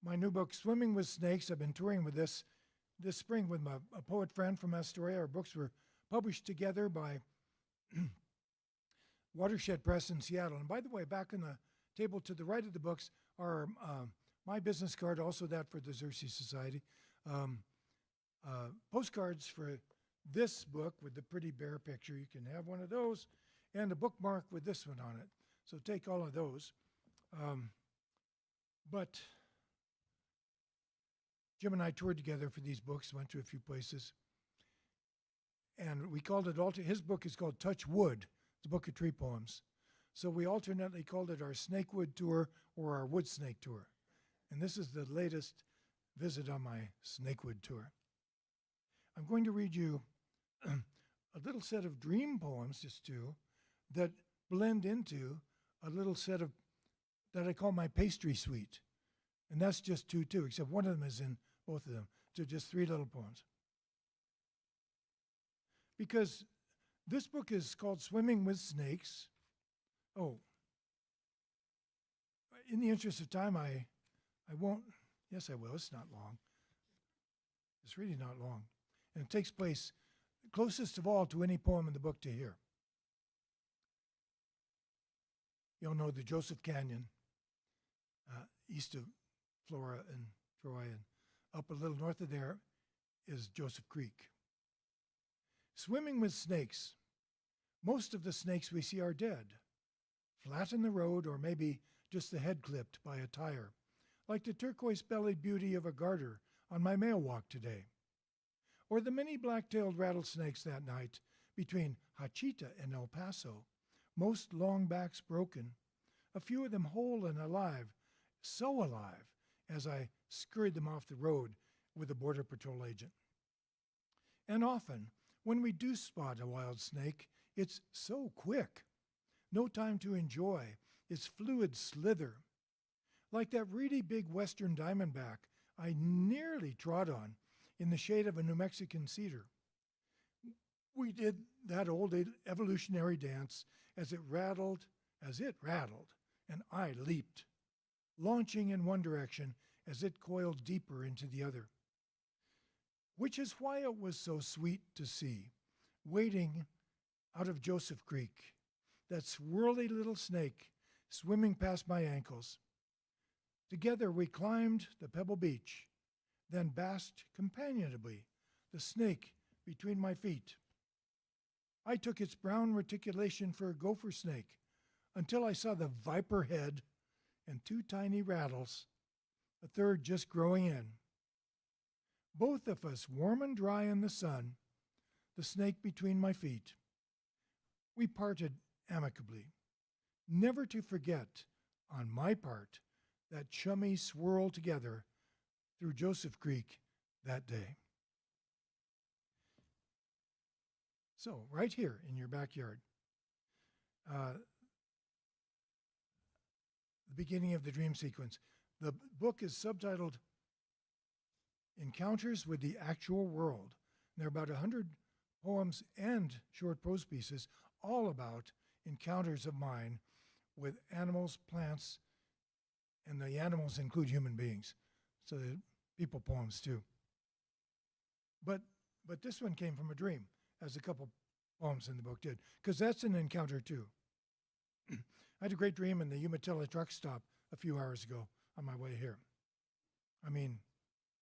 my new book, Swimming with Snakes. I've been touring with this spring with a poet friend from Astoria. Our books were published together by Watershed Press in Seattle. And by the way, back on the table to the right of the books are my business card, also that for the Xerces Society, postcards for this book with the pretty bear picture. You can have one of those, and a bookmark with this one on it. So take all of those. But Jim and I toured together for these books, went to a few places. And we called it, his book is called Touch Wood. It's a book of tree poems. So we alternately called it our Snakewood Tour or our Wood Snake Tour. And this is the latest visit on my Snakewood Tour. I'm going to read you a little set of dream poems, just two, that blend into a little set of, that I call my pastry suite. And that's just two, too, except one of them is in both of them. So just three little poems. Because this book is called Swimming with Snakes. Oh, in the interest of time, I won't. Yes, I will. It's not long. It's really not long. And it takes place closest of all to any poem in the book to here. You'll know the Joseph Canyon, east of Flora and Troy, and up a little north of there is Joseph Creek. Swimming with snakes. Most of the snakes we see are dead, flat in the road, or maybe just the head clipped by a tire, like the turquoise-bellied beauty of a garter on my mail walk today, or the many black-tailed rattlesnakes that night between Hachita and El Paso, most long backs broken, a few of them whole and alive, so alive as I scurried them off the road with a Border Patrol agent. And often, when we do spot a wild snake, it's so quick. No time to enjoy its fluid slither. Like that really big western diamondback I nearly trod on in the shade of a New Mexican cedar. We did that old evolutionary dance as it rattled, and I leaped, launching in one direction as it coiled deeper into the other. Which is why it was so sweet to see, wading out of Joseph Creek, that swirly little snake swimming past my ankles. Together we climbed the pebble beach, then basked companionably, the snake between my feet. I took its brown reticulation for a gopher snake until I saw the viper head and two tiny rattles, a third just growing in. Both of us warm and dry in the sun, the snake between my feet. We parted amicably, never to forget, on my part, that chummy swirl together through Joseph Creek that day. So, right here in your backyard, the beginning of the dream sequence. The book is subtitled Encounters with the Actual World. And there are about 100 poems and short prose pieces all about encounters of mine with animals, plants, and the animals include human beings. So the people poems too. But this one came from a dream, as a couple poems in the book did, because that's an encounter too. I had a great dream in the Umatilla truck stop a few hours ago on my way here.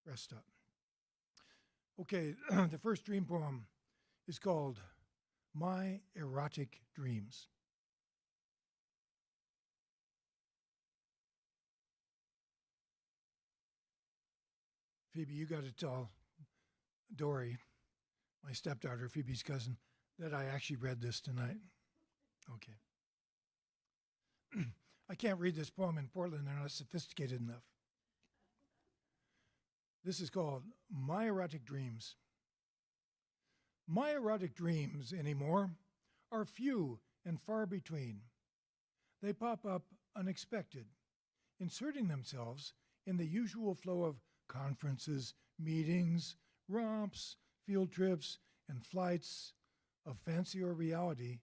Rest stop. Okay, the first dream poem is called My Erotic Dreams. Phoebe, you got to tell Dory, my stepdaughter, Phoebe's cousin, that I actually read this tonight. Okay. I can't read this poem in Portland. They're not sophisticated enough. This is called My Erotic Dreams. My erotic dreams anymore are few and far between. They pop up unexpected, inserting themselves in the usual flow of conferences, meetings, romps, field trips, and flights of fancy or reality,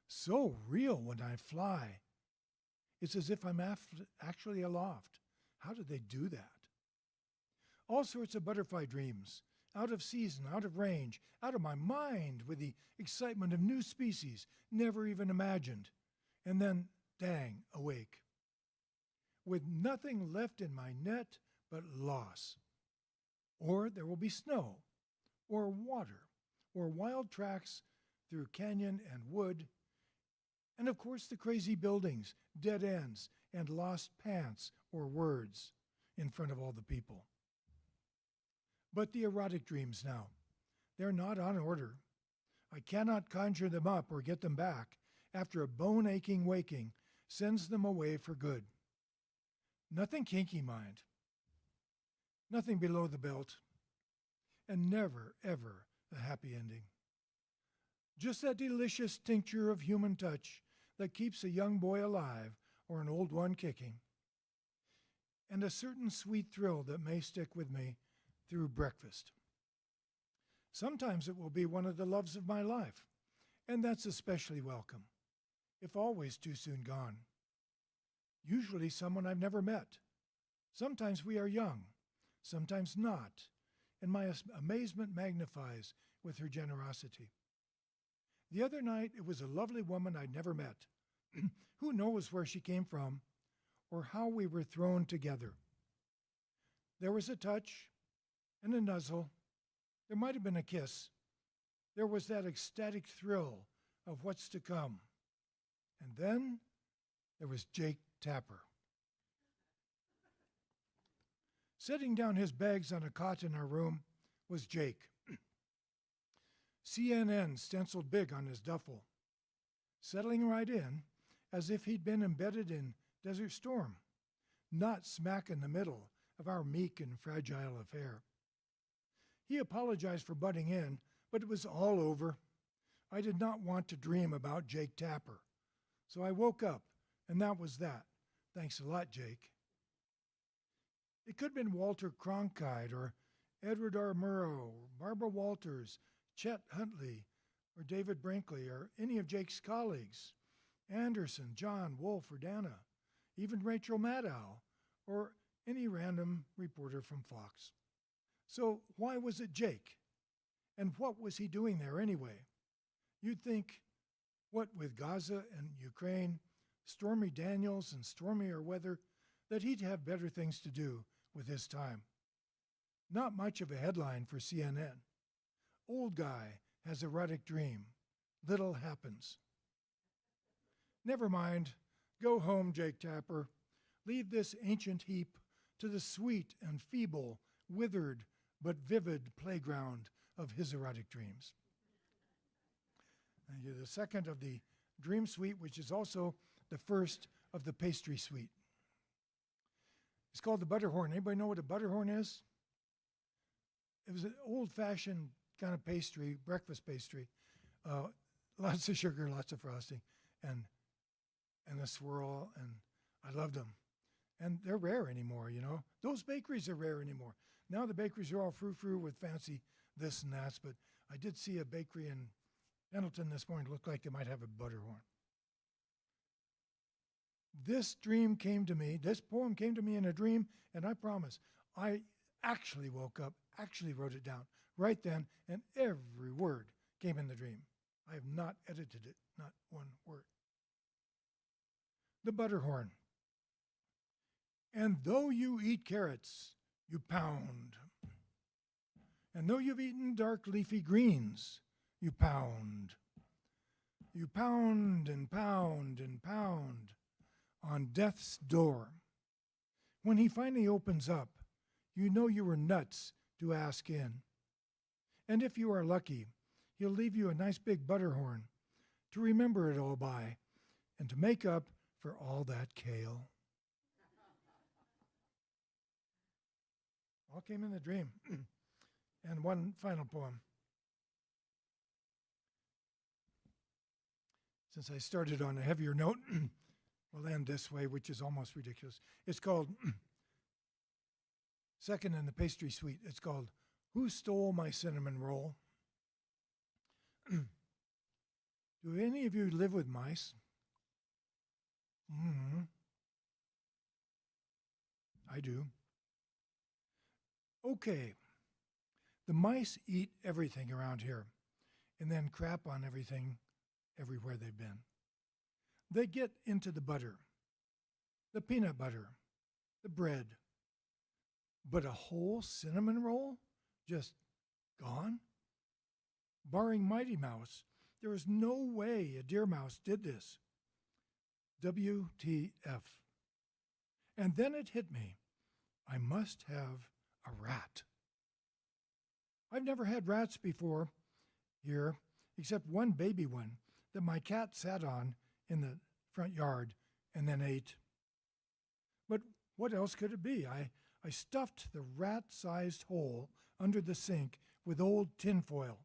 so real when I fly. It's as if I'm actually aloft. How did they do that? All sorts of butterfly dreams, out of season, out of range, out of my mind with the excitement of new species never even imagined, and then, dang, awake. With nothing left in my net but loss. Or there will be snow, or water, or wild tracks through canyon and wood, and of course the crazy buildings, dead ends, and lost pants or words in front of all the people. But the erotic dreams now, they're not on order. I cannot conjure them up or get them back after a bone-aching waking sends them away for good. Nothing kinky, mind. Nothing below the belt. And never, ever a happy ending. Just that delicious tincture of human touch that keeps a young boy alive or an old one kicking. And a certain sweet thrill that may stick with me through breakfast. Sometimes it will be one of the loves of my life, and that's especially welcome. if always too soon gone. Usually someone I've never met. Sometimes we are young, sometimes not, and my amazement magnifies with her generosity. The other night, it was a lovely woman I'd never met. Who knows where she came from or how we were thrown together? There was a touch and a nuzzle. There might have been a kiss. There was that ecstatic thrill of what's to come. And then there was Jake Tapper. Setting down his bags on a cot in our room was Jake. CNN stenciled big on his duffel, settling right in as if he'd been embedded in Desert Storm, not smack in the middle of our meek and fragile affair. He apologized for butting in, but it was all over. I did not want to dream about Jake Tapper, so I woke up, and that was that. Thanks a lot, Jake. It could have been Walter Cronkite or Edward R. Murrow, or Barbara Walters, Chet Huntley, or David Brinkley, or any of Jake's colleagues, Anderson, John, Wolf, or Dana, even Rachel Maddow, or any random reporter from Fox. So why was it Jake? And what was he doing there anyway? You'd think, what with Gaza and Ukraine, Stormy Daniels and stormier weather, that he'd have better things to do with his time. Not much of a headline for CNN. Old guy has erotic dream. Little happens. Never mind. Go home, Jake Tapper. Leave this ancient heap to the sweet and feeble, withered, but vivid playground of his erotic dreams. And the second of the Dream Suite, which is also the first of the pastry suite. It's called the Butterhorn. Anybody know what a Butterhorn is? It was an old-fashioned kind of pastry, breakfast pastry. Lots of sugar, lots of frosting, and a swirl, and I loved them. And they're rare anymore, you know. Those bakeries are rare anymore. Now the bakeries are all frou-frou with fancy this and that, but I did see a bakery in Pendleton this morning. It looked like they might have a Butterhorn. This dream came to me, this poem came to me in a dream, and I promise, I actually woke up, actually wrote it down right then, and every word came in the dream. I have not edited it, not one word. The Butterhorn. And though you eat carrots, you pound. And though you've eaten dark leafy greens, you pound. You pound and pound and pound on death's door. When he finally opens up, you know you were nuts to ask in. And if you are lucky, he'll leave you a nice big Butterhorn to remember it all by and to make up for all that kale. All came in the dream. And one final poem. Since I started on a heavier note, we'll end this way, which is almost ridiculous. It's called, second in the pastry suite, it's called Who Stole My Cinnamon Roll? Do any of you live with mice? Mm-hmm. I do. Okay. The mice eat everything around here and then crap on everything everywhere they've been. They get into the butter, the peanut butter, the bread. But a whole cinnamon roll? Just gone? Barring Mighty Mouse, there is no way a deer mouse did this. WTF. And then it hit me. I must have a rat. I've never had rats before here, except one baby one that my cat sat on in the front yard and then ate. But what else could it be? I stuffed the rat-sized hole under the sink with old tinfoil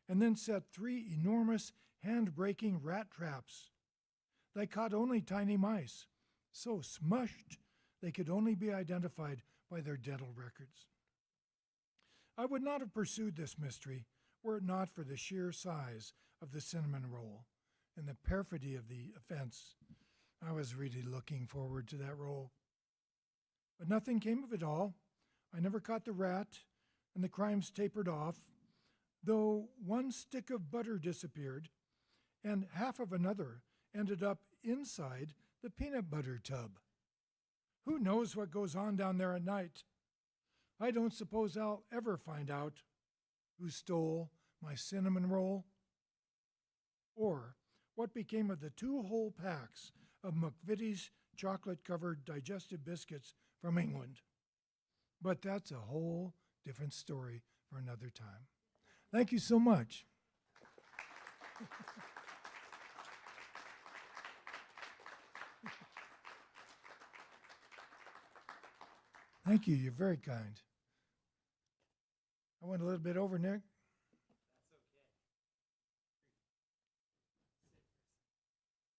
and then set 3 enormous hand-breaking rat traps. They caught only tiny mice, so smushed they could only be identified by their dental records. I would not have pursued this mystery were it not for the sheer size of the cinnamon roll and the perfidy of the offense. I was really looking forward to that role. But nothing came of it all. I never caught the rat, and the crimes tapered off, though one stick of butter disappeared, and half of another ended up inside the peanut butter tub. Who knows what goes on down there at night? I don't suppose I'll ever find out who stole my cinnamon roll, or what became of the 2 whole packs of McVitie's chocolate-covered digestive biscuits from England. But that's a whole different story for another time. Thank you so much. Thank you. You're very kind. I went a little bit over, Nick.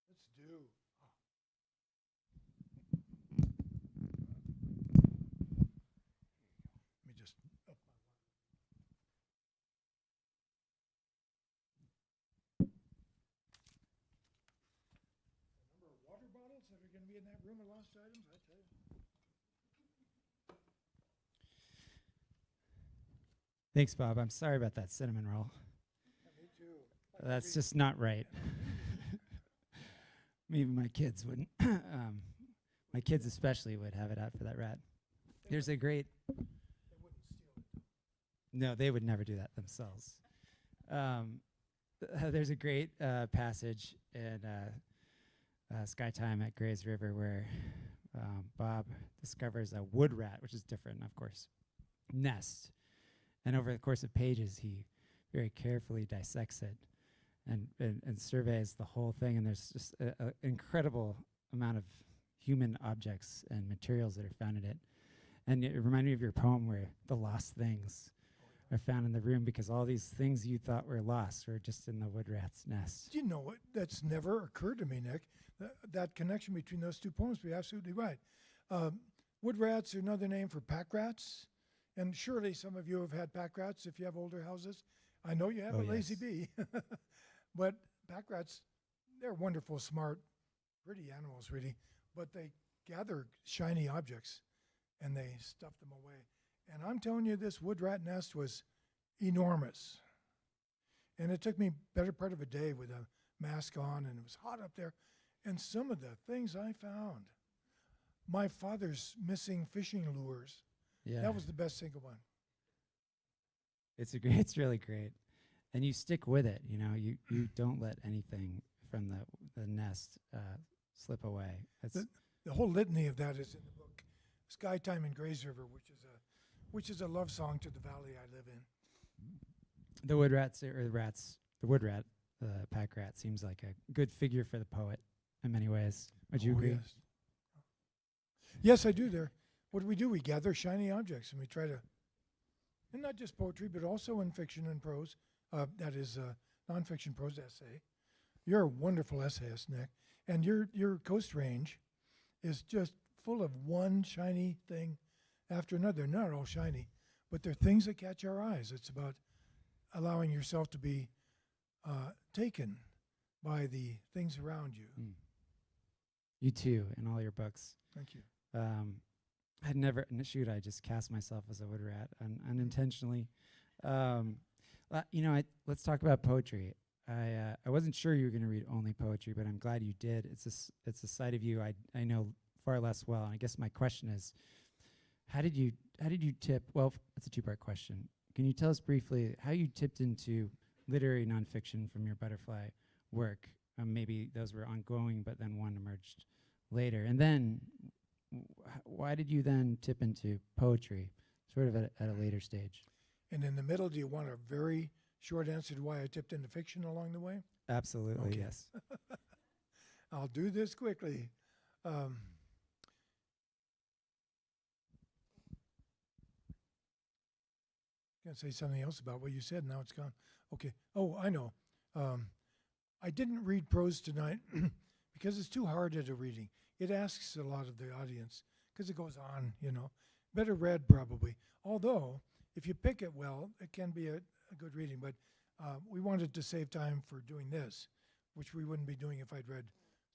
Let's do. Let me just up my number of water bottles that are going to be in that room of lost items, I tell you. Thanks, Bob. I'm sorry about that cinnamon roll. Yeah, me too. That's just not right. Maybe my kids wouldn't. My kids especially would have it out for that rat. There's a great... They wouldn't steal it. No, they would never do that themselves. There's a great passage in Sky Time at Gray's River where Bob discovers a wood rat, which is different, of course, nest. And over the course of pages, he very carefully dissects it and surveys the whole thing. And there's just an incredible amount of human objects and materials that are found in it. And it reminded me of your poem where the lost things are found in the room, because all these things you thought were lost were just in the wood rat's nest. You know what? That's never occurred to me, Nick. That connection between those 2 poems, you're absolutely right. Wood rats are another name for pack rats. And surely some of you have had pack rats if you have older houses. I know you have a lazy bee. But pack rats, they're wonderful, smart, pretty animals, really. But they gather shiny objects and they stuff them away. And I'm telling you, this wood rat nest was enormous. And it took me better part of a day with a mask on, and it was hot up there. And some of the things I found. My father's missing fishing lures. Yeah, That was the best single one. it's really great. And you stick with it, you know, you don't let anything from the nest slip away. The whole litany of that is in the book, Sky Time in Gray's River, which is a love song to the valley I live in. The wood rats, or the rats, the wood rat, the pack rat, seems like a good figure for the poet in many ways. Would you agree? Yes. Yes, I do there. What do? We gather shiny objects and we try to, and not just poetry, but also in fiction and prose, that is nonfiction prose essay. You're a wonderful essayist, Nick. And your Coast Range is just full of one shiny thing after another. They're not all shiny, but they're things that catch our eyes. It's about allowing yourself to be taken by the things around you. Mm. You too, in all your books. Thank you. I'd never, I just cast myself as a wood rat unintentionally. Let's talk about poetry. I wasn't sure you were going to read only poetry, but I'm glad you did. It's a side of you I know far less well. And I guess my question is, how did you tip? Well, it's a 2-part question. Can you tell us briefly how you tipped into literary nonfiction from your butterfly work? Maybe those were ongoing, but then one emerged later. And then, why did you then tip into poetry, sort of at a later stage? And in the middle, do you want a very short answer to why I tipped into fiction along the way? Absolutely, Okay. yes. I'll do this quickly. Gonna say something else about what you said. Now it's gone. Okay. Oh, I know. I didn't read prose tonight because it's too hard at a reading. It asks a lot of the audience because it goes on, Better read, probably. Although, if you pick it well, it can be a good reading. But we wanted to save time for doing this. which we wouldn't be doing if I'd read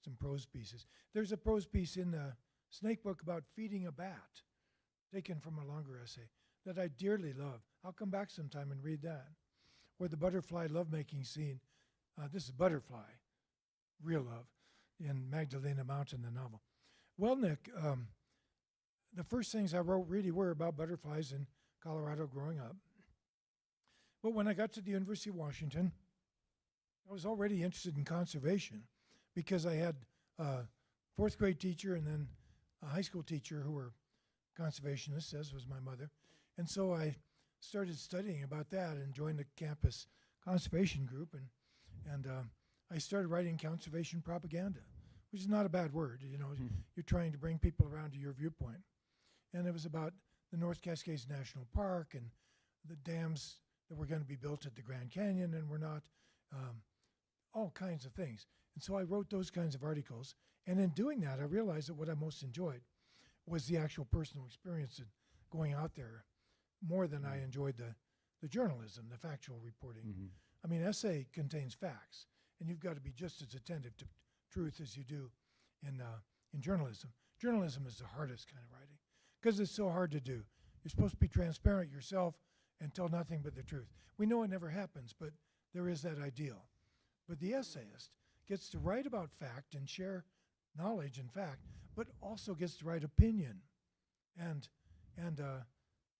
some prose pieces. There's a prose piece in the Snake book about feeding a bat, taken from a longer essay, that I dearly love. I'll come back sometime and read that. Or the butterfly lovemaking scene. This is Butterfly, real love, in Magdalena Mountain, the novel. Well, Nick, the first things I wrote really were about butterflies in Colorado growing up. But when I got to the University of Washington, I was already interested in conservation because I had a fourth grade teacher and then a high school teacher who were conservationists, as was my mother. And so I started studying about that and joined the campus conservation group. And I started writing conservation propaganda, which is not a bad word. You know, you're trying to bring people around to your viewpoint. And it was about the North Cascades National Park and the dams that were going to be built at the Grand Canyon and were not, all kinds of things. And so I wrote those kinds of articles. And in doing that, I realized that what I most enjoyed was the actual personal experience of going out there more than I enjoyed the journalism, the factual reporting. I mean, essay contains facts, and you've got to be just as attentive to truth as you do in journalism. Journalism is the hardest kind of writing because it's so hard to do. You're supposed to be transparent yourself and tell nothing but the truth. We know it never happens, but there is that ideal. But the essayist gets to write about fact and share knowledge and fact, but also gets to write opinion and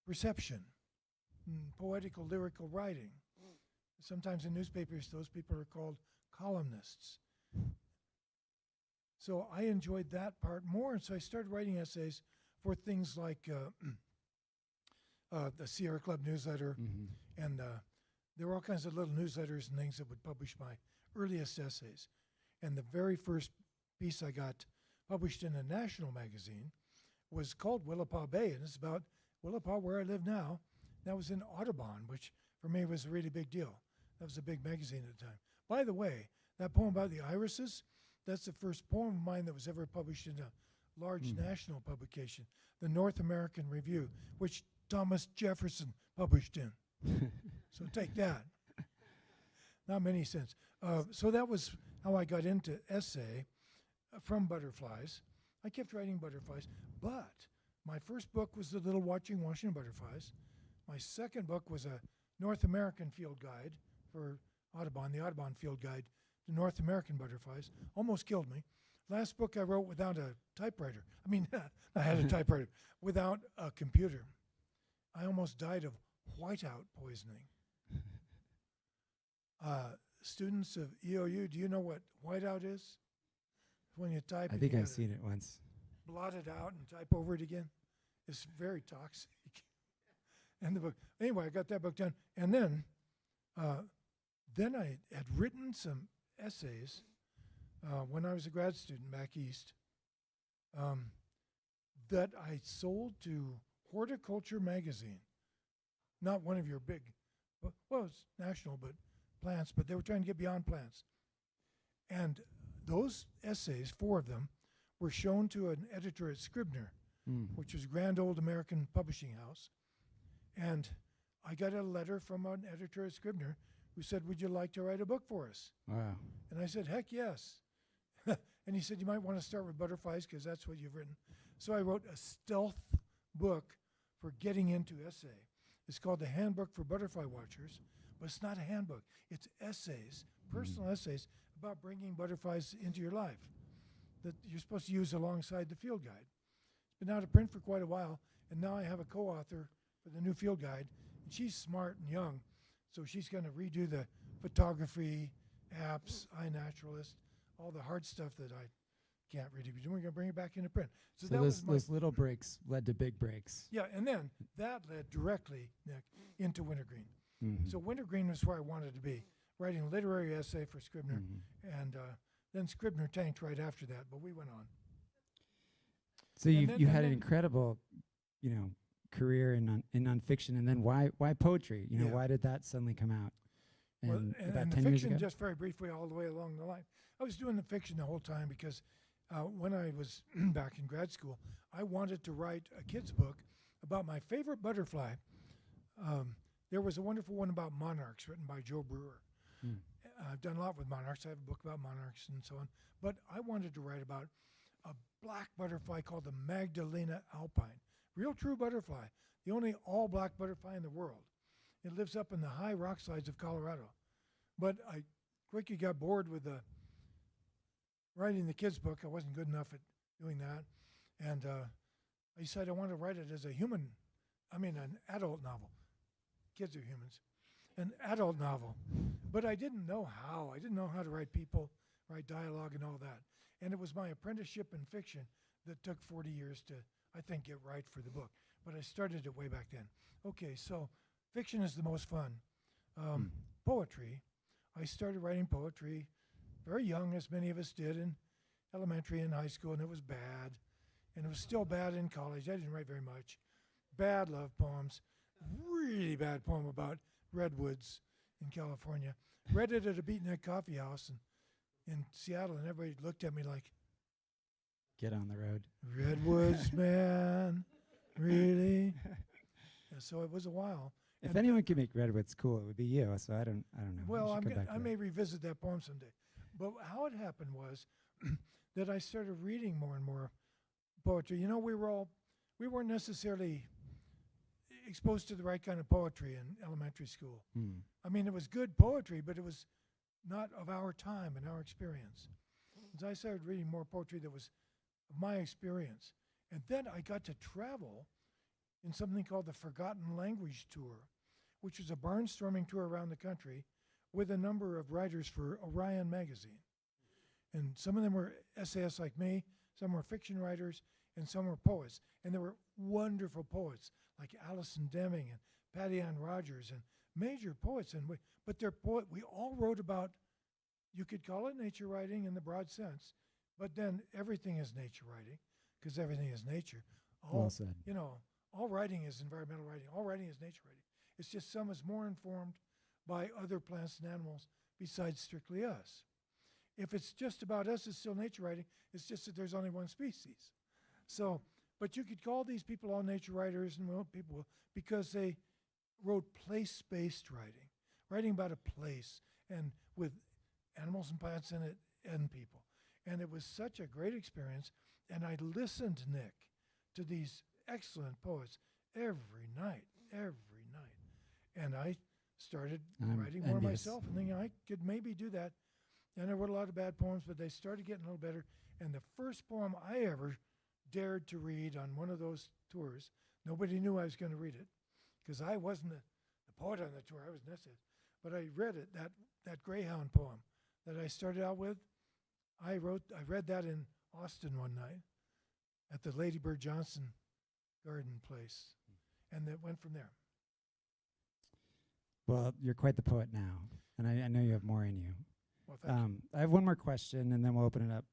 perception, poetical, lyrical writing. Sometimes in newspapers, those people are called columnists. So I enjoyed that part more, and so I started writing essays for things like the Sierra Club newsletter, and there were all kinds of little newsletters and things that would publish my earliest essays. And the very first piece I got published in a national magazine was called Willapa Bay, and it's about Willapa, where I live now. That was in Audubon, which for me was a really big deal. That was a big magazine at the time. By the way, that poem about the irises, that's the first poem of mine that was ever published in a large national publication, the North American Review, which Thomas Jefferson published in. So take that. Not many cents. So that was how I got into essay from butterflies. I kept writing butterflies, but my first book was The Little Watching Washington Butterflies. My second book was a North American field guide for Audubon, the Audubon field guide to North American butterflies. Almost killed me. Last book I wrote without a typewriter. I mean, I had a typewriter, without a computer. I almost died of whiteout poisoning. Students of EOU, do you know what whiteout is? When you type, I think I've seen it once. Blot it out and type over it again. It's very toxic. And the book, anyway, I got that book done, and then I had written some essays when I was a grad student back east that I sold to Horticulture magazine. Not one of your big, well, it's national, but plants, but they were trying to get beyond plants. And those essays, 4 of them, were shown to an editor at Scribner, which was a grand old American publishing house. And I got a letter from an editor at Scribner who said, "Would you like to write a book for us?" Wow. And I said, "Heck yes." And he said, "You might want to start with butterflies because that's what you've written." So I wrote a stealth book for getting into essay. It's called The Handbook for Butterfly Watchers, but it's not a handbook. It's essays, personal essays about bringing butterflies into your life that you're supposed to use alongside the field guide. It's been out of print for quite a while, and now I have a co-author for the new field guide, and she's smart and young, so she's going to redo the photography, apps, iNaturalist, all the hard stuff that I can't really be doing. We're going to bring it back into print. So that was those little breaks led to big breaks. yeah, and then that led directly, Nick, into Wintergreen. So Wintergreen was where I wanted to be, writing a literary essay for Scribner, and then Scribner tanked right after that, but we went on. So you had an incredible, career in nonfiction, and then why poetry? Yeah. Why did that suddenly come out? And about the 10 years fiction, ago? just very briefly, all the way along the line. I was doing the fiction the whole time because when I was back in grad school, I wanted to write a kid's book about my favorite butterfly. There was a wonderful one about monarchs written by Joe Brewer. I've done a lot with monarchs. I have a book about monarchs and so on. But I wanted to write about a black butterfly called the Magdalena alpine. Real true butterfly. The only all black butterfly in the world. It lives up in the high rock slides of Colorado. But I quickly got bored with writing the kids' book. I wasn't good enough at doing that. And I decided I wanted to write it as an adult novel. Kids are humans. An adult novel. But I didn't know how. I didn't know how to write people, write dialogue and all that. And it was my apprenticeship in fiction that took 40 years to, I think, get right for the book. But I started it way back then. Okay, so fiction is the most fun. Poetry. I started writing poetry very young, as many of us did in elementary and high school, and it was bad. And it was still bad in college. I didn't write very much. Bad love poems. Really bad poem about redwoods in California. Read it at a beatnik coffee house in Seattle, and everybody looked at me like, Get on the road. redwoods, man, really? And so it was a while. If And anyone could make redwoods cool, it would be you. So I don't know. We well, should come back to I that. may revisit that poem someday. But how it happened was that I started reading more and more poetry. You know, we weren't necessarily exposed to the right kind of poetry in elementary school. I mean, it was good poetry, but it was not of our time and our experience. As I started reading more poetry that was of my experience. And then I got to travel in something called the Forgotten Language Tour, which was a barnstorming tour around the country with a number of writers for Orion magazine. And some of them were essayists like me, some were fiction writers, and some were poets. And there were wonderful poets like Allison Deming and Patty Ann Rogers and major poets. But we all wrote about, you could call it nature writing in the broad sense, but then everything is nature writing because everything is nature. Well said. You know, all writing is environmental writing. All writing is nature writing. It's just some is more informed by other plants and animals besides strictly us. If it's just about us, it's still nature writing. It's just that there's only one species. So, but you could call these people all nature writers and people because they wrote place-based writing, writing about a place and with animals and plants in it and people. And it was such a great experience. And I listened, Nick, to these excellent poets every night. And I started writing more envious. myself and thinking I could maybe do that. And I wrote a lot of bad poems, but they started getting a little better. And the first poem I ever dared to read on one of those tours, nobody knew I was going to read it because I wasn't the poet on the tour. I was necessary. But I read it, that Greyhound poem that I started out with. I read that in Austin one night at the Lady Bird Johnson Garden place. And it went from there. Well, you're quite the poet now, and I know you have more in you. Well, thank you. I have one more question, and then we'll open it up.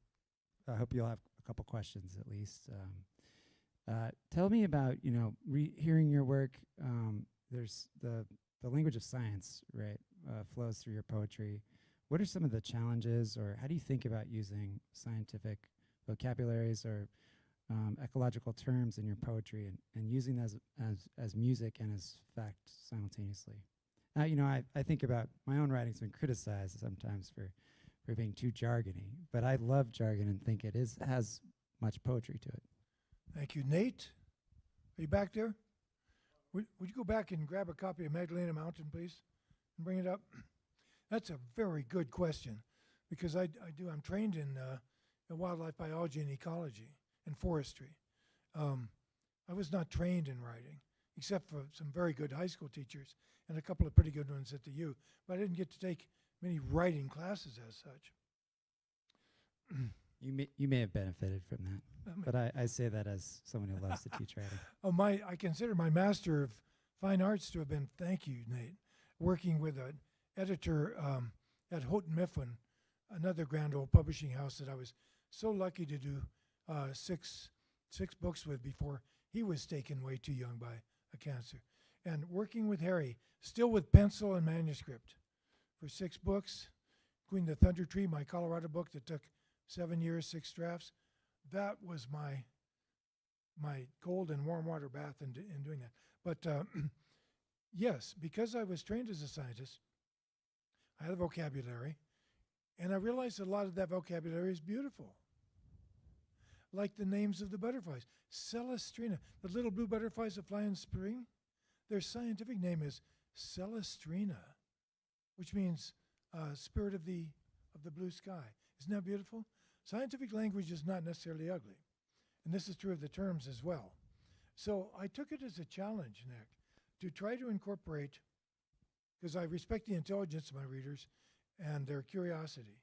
I hope you'll have a couple questions at least. Tell me about, hearing your work. There's the language of science, right, flows through your poetry. What are some of the challenges, or how do you think about using scientific vocabularies or ecological terms in your poetry and using that as music and as fact simultaneously? I think about my own writing's been criticized sometimes for being too jargony, but I love jargon and think it has much poetry to it. Thank you. Nate, are you back there? Would you go back and grab a copy of Magdalena Mountain, please, and bring it up? That's a very good question because I'm trained in wildlife biology and ecology and forestry. I was not trained in writing, except for some very good high school teachers and a couple of pretty good ones at the U, but I didn't get to take many writing classes as such. You may have benefited from that, but I say that as someone who loves to teach writing. I consider my Master of Fine Arts to have been, thank you, Nate, working with an editor at Houghton Mifflin, another grand old publishing house that I was so lucky to do six books with before he was taken way too young by a cancer. And working with Harry, still with pencil and manuscript, for 6 books, including The Thunder Tree, my Colorado book that took 7 years, 6 drafts. That was my cold and warm water bath in doing that. But yes, because I was trained as a scientist, I had a vocabulary, and I realized a lot of that vocabulary is beautiful. Like the names of the butterflies. Celestrina, the little blue butterflies that fly in spring, their scientific name is Celestrina, which means spirit of the blue sky. Isn't that beautiful? Scientific language is not necessarily ugly. And this is true of the terms as well. So I took it as a challenge, Nick, to try to incorporate, because I respect the intelligence of my readers and their curiosity.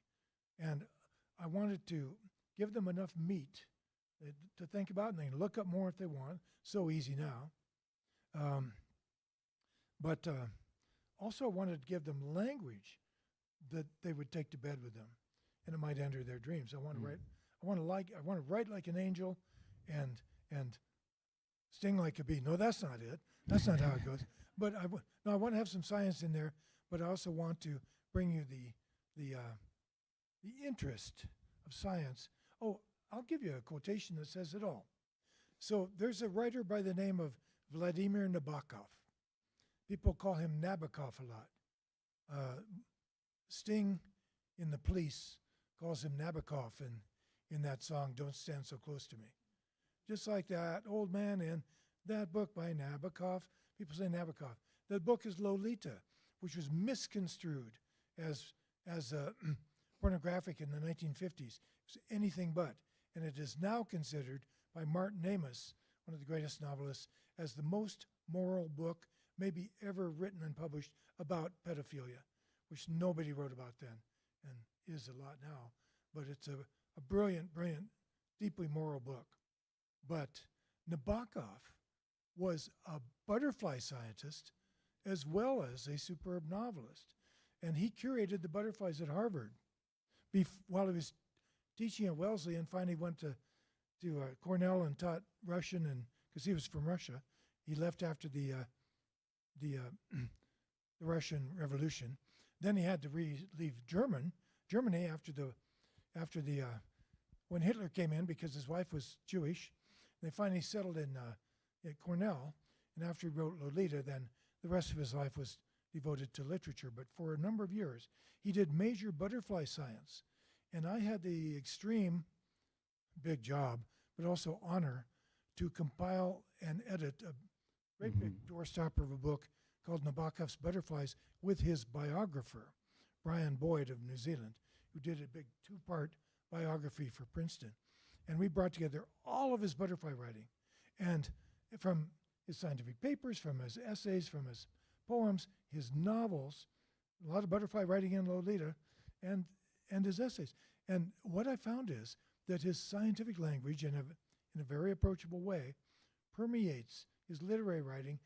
And I wanted to give them enough meat to think about, and they can look up more if they want. So easy now. But also wanted to give them language that they would take to bed with them, and it might enter their dreams. I want to write. I want to write like an angel, and sting like a bee. No, that's not it. That's not how it goes. But I want to have some science in there. But I also want to bring you the interest of science. Oh, I'll give you a quotation that says it all. So there's a writer by the name of Vladimir Nabokov. People call him Nabokov a lot. Sting in The Police calls him Nabokov in that song, Don't Stand So Close to Me. Just like that old man in that book by Nabokov. People say Nabokov. The book is Lolita, which was misconstrued as pornographic in the 1950s. It was anything but. And it is now considered by Martin Amis, one of the greatest novelists, as the most moral book maybe ever written and published about pedophilia, which nobody wrote about then and is a lot now. But it's a brilliant, brilliant, deeply moral book. But Nabokov was a butterfly scientist as well as a superb novelist. And he curated the butterflies at Harvard while he was teaching at Wellesley, and finally went to Cornell and taught Russian, and because he was from Russia. He left after the Russian Revolution. Then he had to leave Germany after the when Hitler came in, because his wife was Jewish. They finally settled in at Cornell, and after he wrote Lolita, then the rest of his life was devoted to literature. But for a number of years, he did major butterfly science. And I had the extreme, big job, but also honor to compile and edit a great big doorstopper of a book called Nabokov's Butterflies with his biographer, Brian Boyd of New Zealand, who did a big 2-part biography for Princeton. And we brought together all of his butterfly writing, and from his scientific papers, from his essays, from his poems, his novels, a lot of butterfly writing in Lolita, and his essays. And what I found is that his scientific language, in a very approachable way, permeates his literary writing,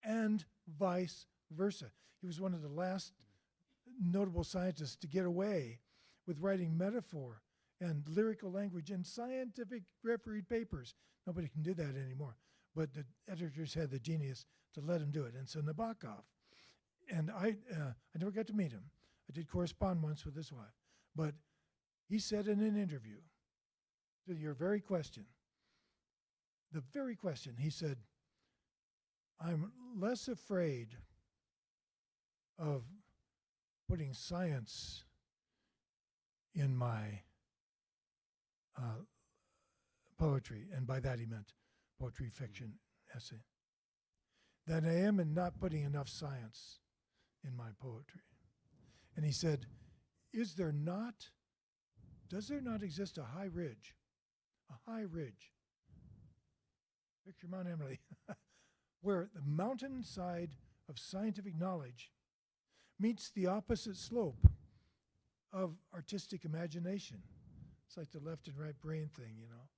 and vice versa. He was one of the last notable scientists to get away with writing metaphor and lyrical language in scientific refereed papers. Nobody can do that anymore. But the editors had the genius to let him do it. And so Nabokov, and I never got to meet him. I did correspond once with his wife. But he said in an interview, to your very question, he said, I'm less afraid of putting science in my poetry, and by that he meant poetry, fiction, essay, than I am in not putting enough science in my poetry. And he said, does there not exist a high ridge, picture Mount Emily, where the mountainside of scientific knowledge meets the opposite slope of artistic imagination? It's like the left and right brain thing, you know.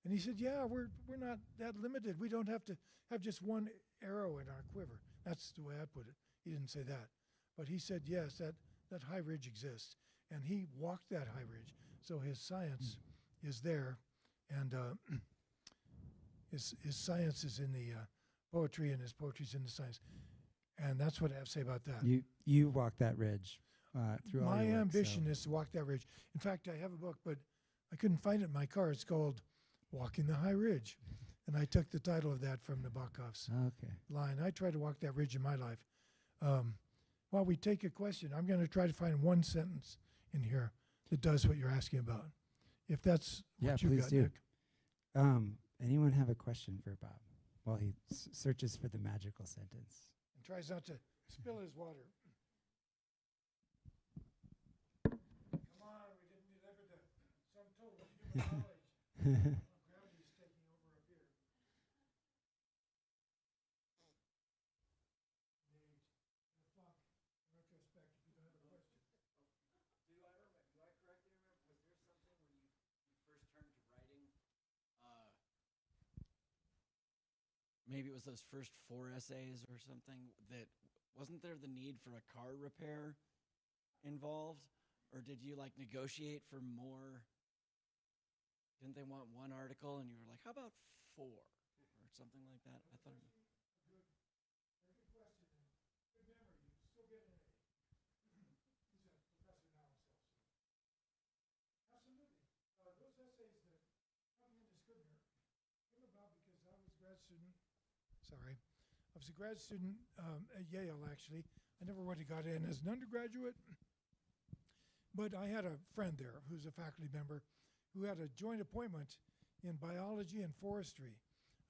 And he said, yeah, we're not that limited. We don't have to have just one arrow in our quiver. That's the way I put it. He didn't say that. But he said, yes, that high ridge exists. And he walked that high ridge. So his science is there, and his science is in the poetry, and his poetry's in the science. And that's what I have to say about that. You walk that ridge through all My your work, ambition is to walk that ridge. In fact, I have a book, but I couldn't find it in my car. It's called Walking the High Ridge. And I took the title of that from Nabokov's line. I try to walk that ridge in my life. while we take a question, I'm going to try to find one sentence in here that does what you're asking about. If that's what you please got, do. Nick. Anyone have a question for Bob while he searches for the magical sentence? And tries not to spill his water. Come on, we didn't deliver the sum total of human knowledge. Gravity's taking over up here. Nate, in the funk, retrospect, if you don't have a question. Do I correctly remember, was there something when you first turned to writing? Maybe it was those first 4 essays or something, that wasn't there the need for a car repair involved? Or did you like negotiate for more? Didn't they want 1 article and you were like, how about 4? Or something like that? I thought. Good question. Good memory. You still get an A. He's a professor now himself. Absolutely. Those essays that coming into Scribner came about because I was a grad student. Sorry. I was a grad student at Yale, actually. I never would have got in as an undergraduate. But I had a friend there who's a faculty member who had a joint appointment in biology and forestry.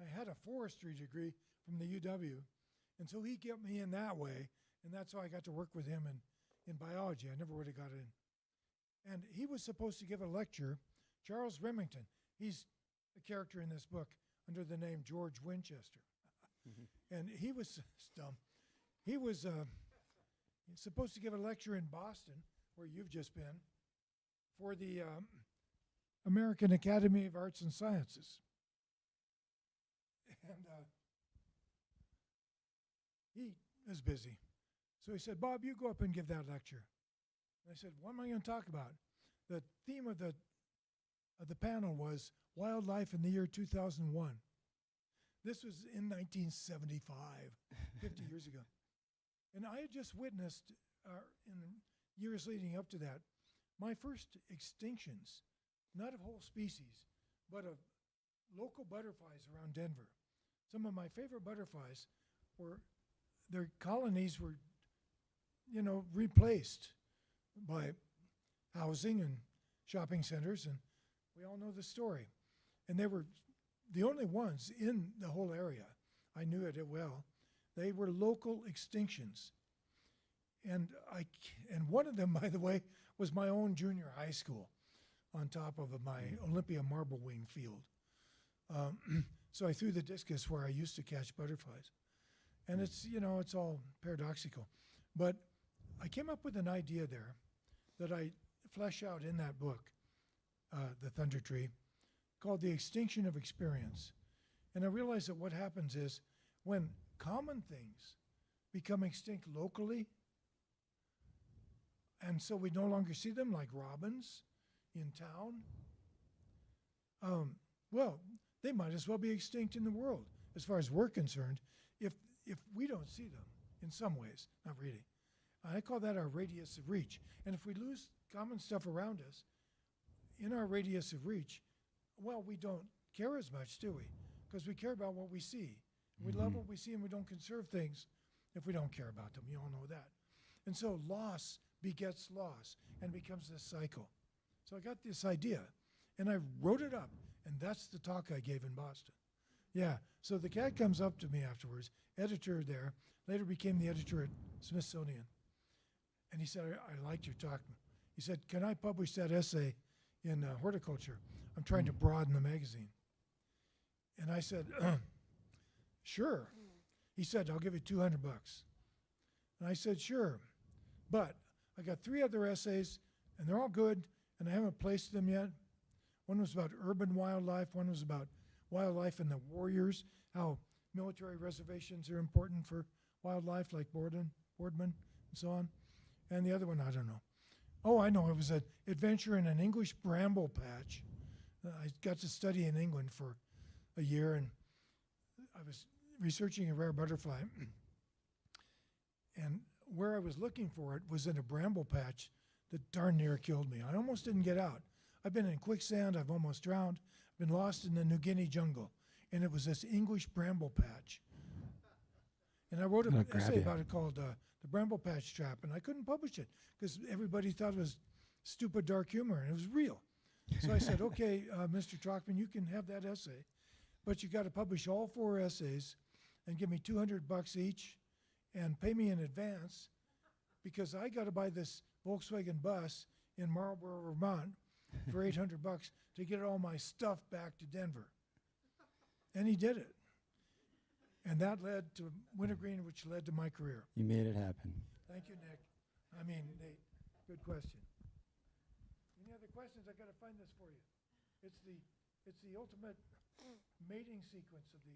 I had a forestry degree from the UW, and so he got me in that way, and that's how I got to work with him in biology. I never would have got in. And he was supposed to give a lecture, Charles Remington. He's a character in this book under the name George Winchester. And he was dumb. He was supposed to give a lecture in Boston, where you've just been, for the American Academy of Arts and Sciences. And he was busy. So he said, Bob, you go up and give that lecture. And I said, what am I going to talk about? The theme of the panel was wildlife in the year 2001. This was in 1975, 50 years ago. And I had just witnessed, in the years leading up to that, my first extinctions, not of whole species, but of local butterflies around Denver. Some of my favorite butterflies were, their colonies were, replaced by housing and shopping centers, and we all know the story. And they were the only ones in the whole area. I knew it well. They were local extinctions. And one of them, by the way, was my own junior high school on top of my Olympia marble wing field. So I threw the discus where I used to catch butterflies. And it's all paradoxical. But I came up with an idea there that I flesh out in that book, The Thunder Tree, called The Extinction of Experience. And I realized that what happens is when common things become extinct locally, and so we no longer see them, like robins in town, well, they might as well be extinct in the world, as far as we're concerned, if we don't see them in some ways, not really. I call that our radius of reach. And if we lose common stuff around us in our radius of reach, well, we don't care as much, do we? Because we care about what we see. We love what we see, and we don't conserve things if we don't care about them. You all know that. And so loss begets loss and becomes this cycle. So I got this idea, and I wrote it up, and that's the talk I gave in Boston. Yeah, so the cat comes up to me afterwards, editor there, later became the editor at Smithsonian. And he said, I liked your talk. He said, can I publish that essay in horticulture? I'm trying to broaden the magazine. And I said, sure. He said, I'll give you $200. And I said, sure. But I got 3 other essays, and they're all good, and I haven't placed them yet. One was about urban wildlife. One was about wildlife and the warriors, how military reservations are important for wildlife, like Boardman, and so on. And the other one, I don't know. Oh, I know. It was an adventure in an English bramble patch. I got to study in England for a year, and I was researching a rare butterfly. And where I was looking for it was in a bramble patch that darn near killed me. I almost didn't get out. I've been in quicksand. I've almost drowned. I've been lost in the New Guinea jungle. And it was this English bramble patch. And I wrote an essay about it called The the Bramble Patch Trap, and I couldn't publish it because everybody thought it was stupid dark humor, and it was real. So I said, okay, Mr. Trockman, you can have that essay, but you got to publish all 4 essays and give me $200 each and pay me in advance because I got to buy this Volkswagen bus in Marlboro, Vermont for $800 to get all my stuff back to Denver. And he did it. And that led to Wintergreen, which led to my career. You made it happen. Thank you, Nick. I mean, Nate, good question. Any other questions? I got to find this for you. It's the ultimate mating sequence of the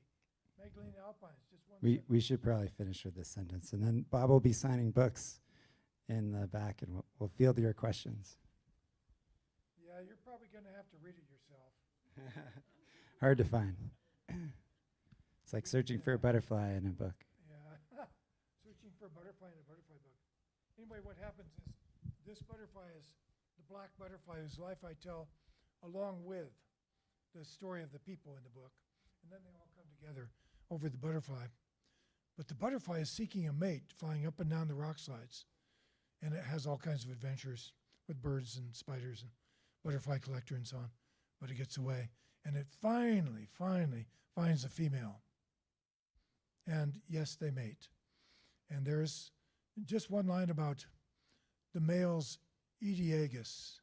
Magdalena Alpines. Just one sentence. We should probably finish with this sentence, and then Bob will be signing books in the back, and we'll field your questions. Yeah, you're probably going to have to read it yourself. Hard to find. It's like searching for a butterfly in a book. Yeah, searching for a butterfly in a butterfly book. Anyway, what happens is this butterfly is the black butterfly whose life I tell along with the story of the people in the book. And then they all come together over the butterfly. But the butterfly is seeking a mate, flying up and down the rock slides. And it has all kinds of adventures with birds and spiders and butterfly collector and so on. But it gets away. And it finally finds a female. And yes, they mate. And there's just one line about the male's Aedeagus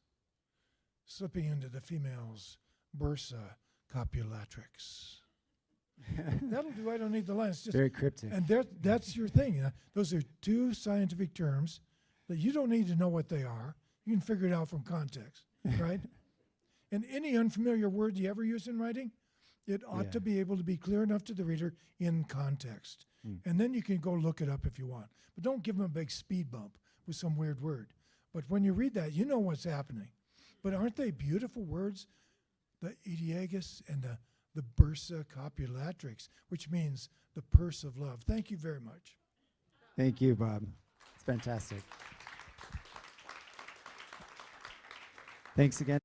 slipping into the female's bursa copulatrix. That'll do. I don't need the line. It's just Very cryptic. and that's your thing. Those are 2 scientific terms that you don't need to know what they are. You can figure it out from context, right? And any unfamiliar word you ever use in writing, it ought to be able to be clear enough to the reader in context. And then you can go look it up if you want. But don't give them a big speed bump with some weird word. But when you read that, you know what's happening. But aren't they beautiful words? The Aedeagus and the bursa copulatrix, which means the purse of love. Thank you very much. Thank you, Bob. It's fantastic. Thanks again.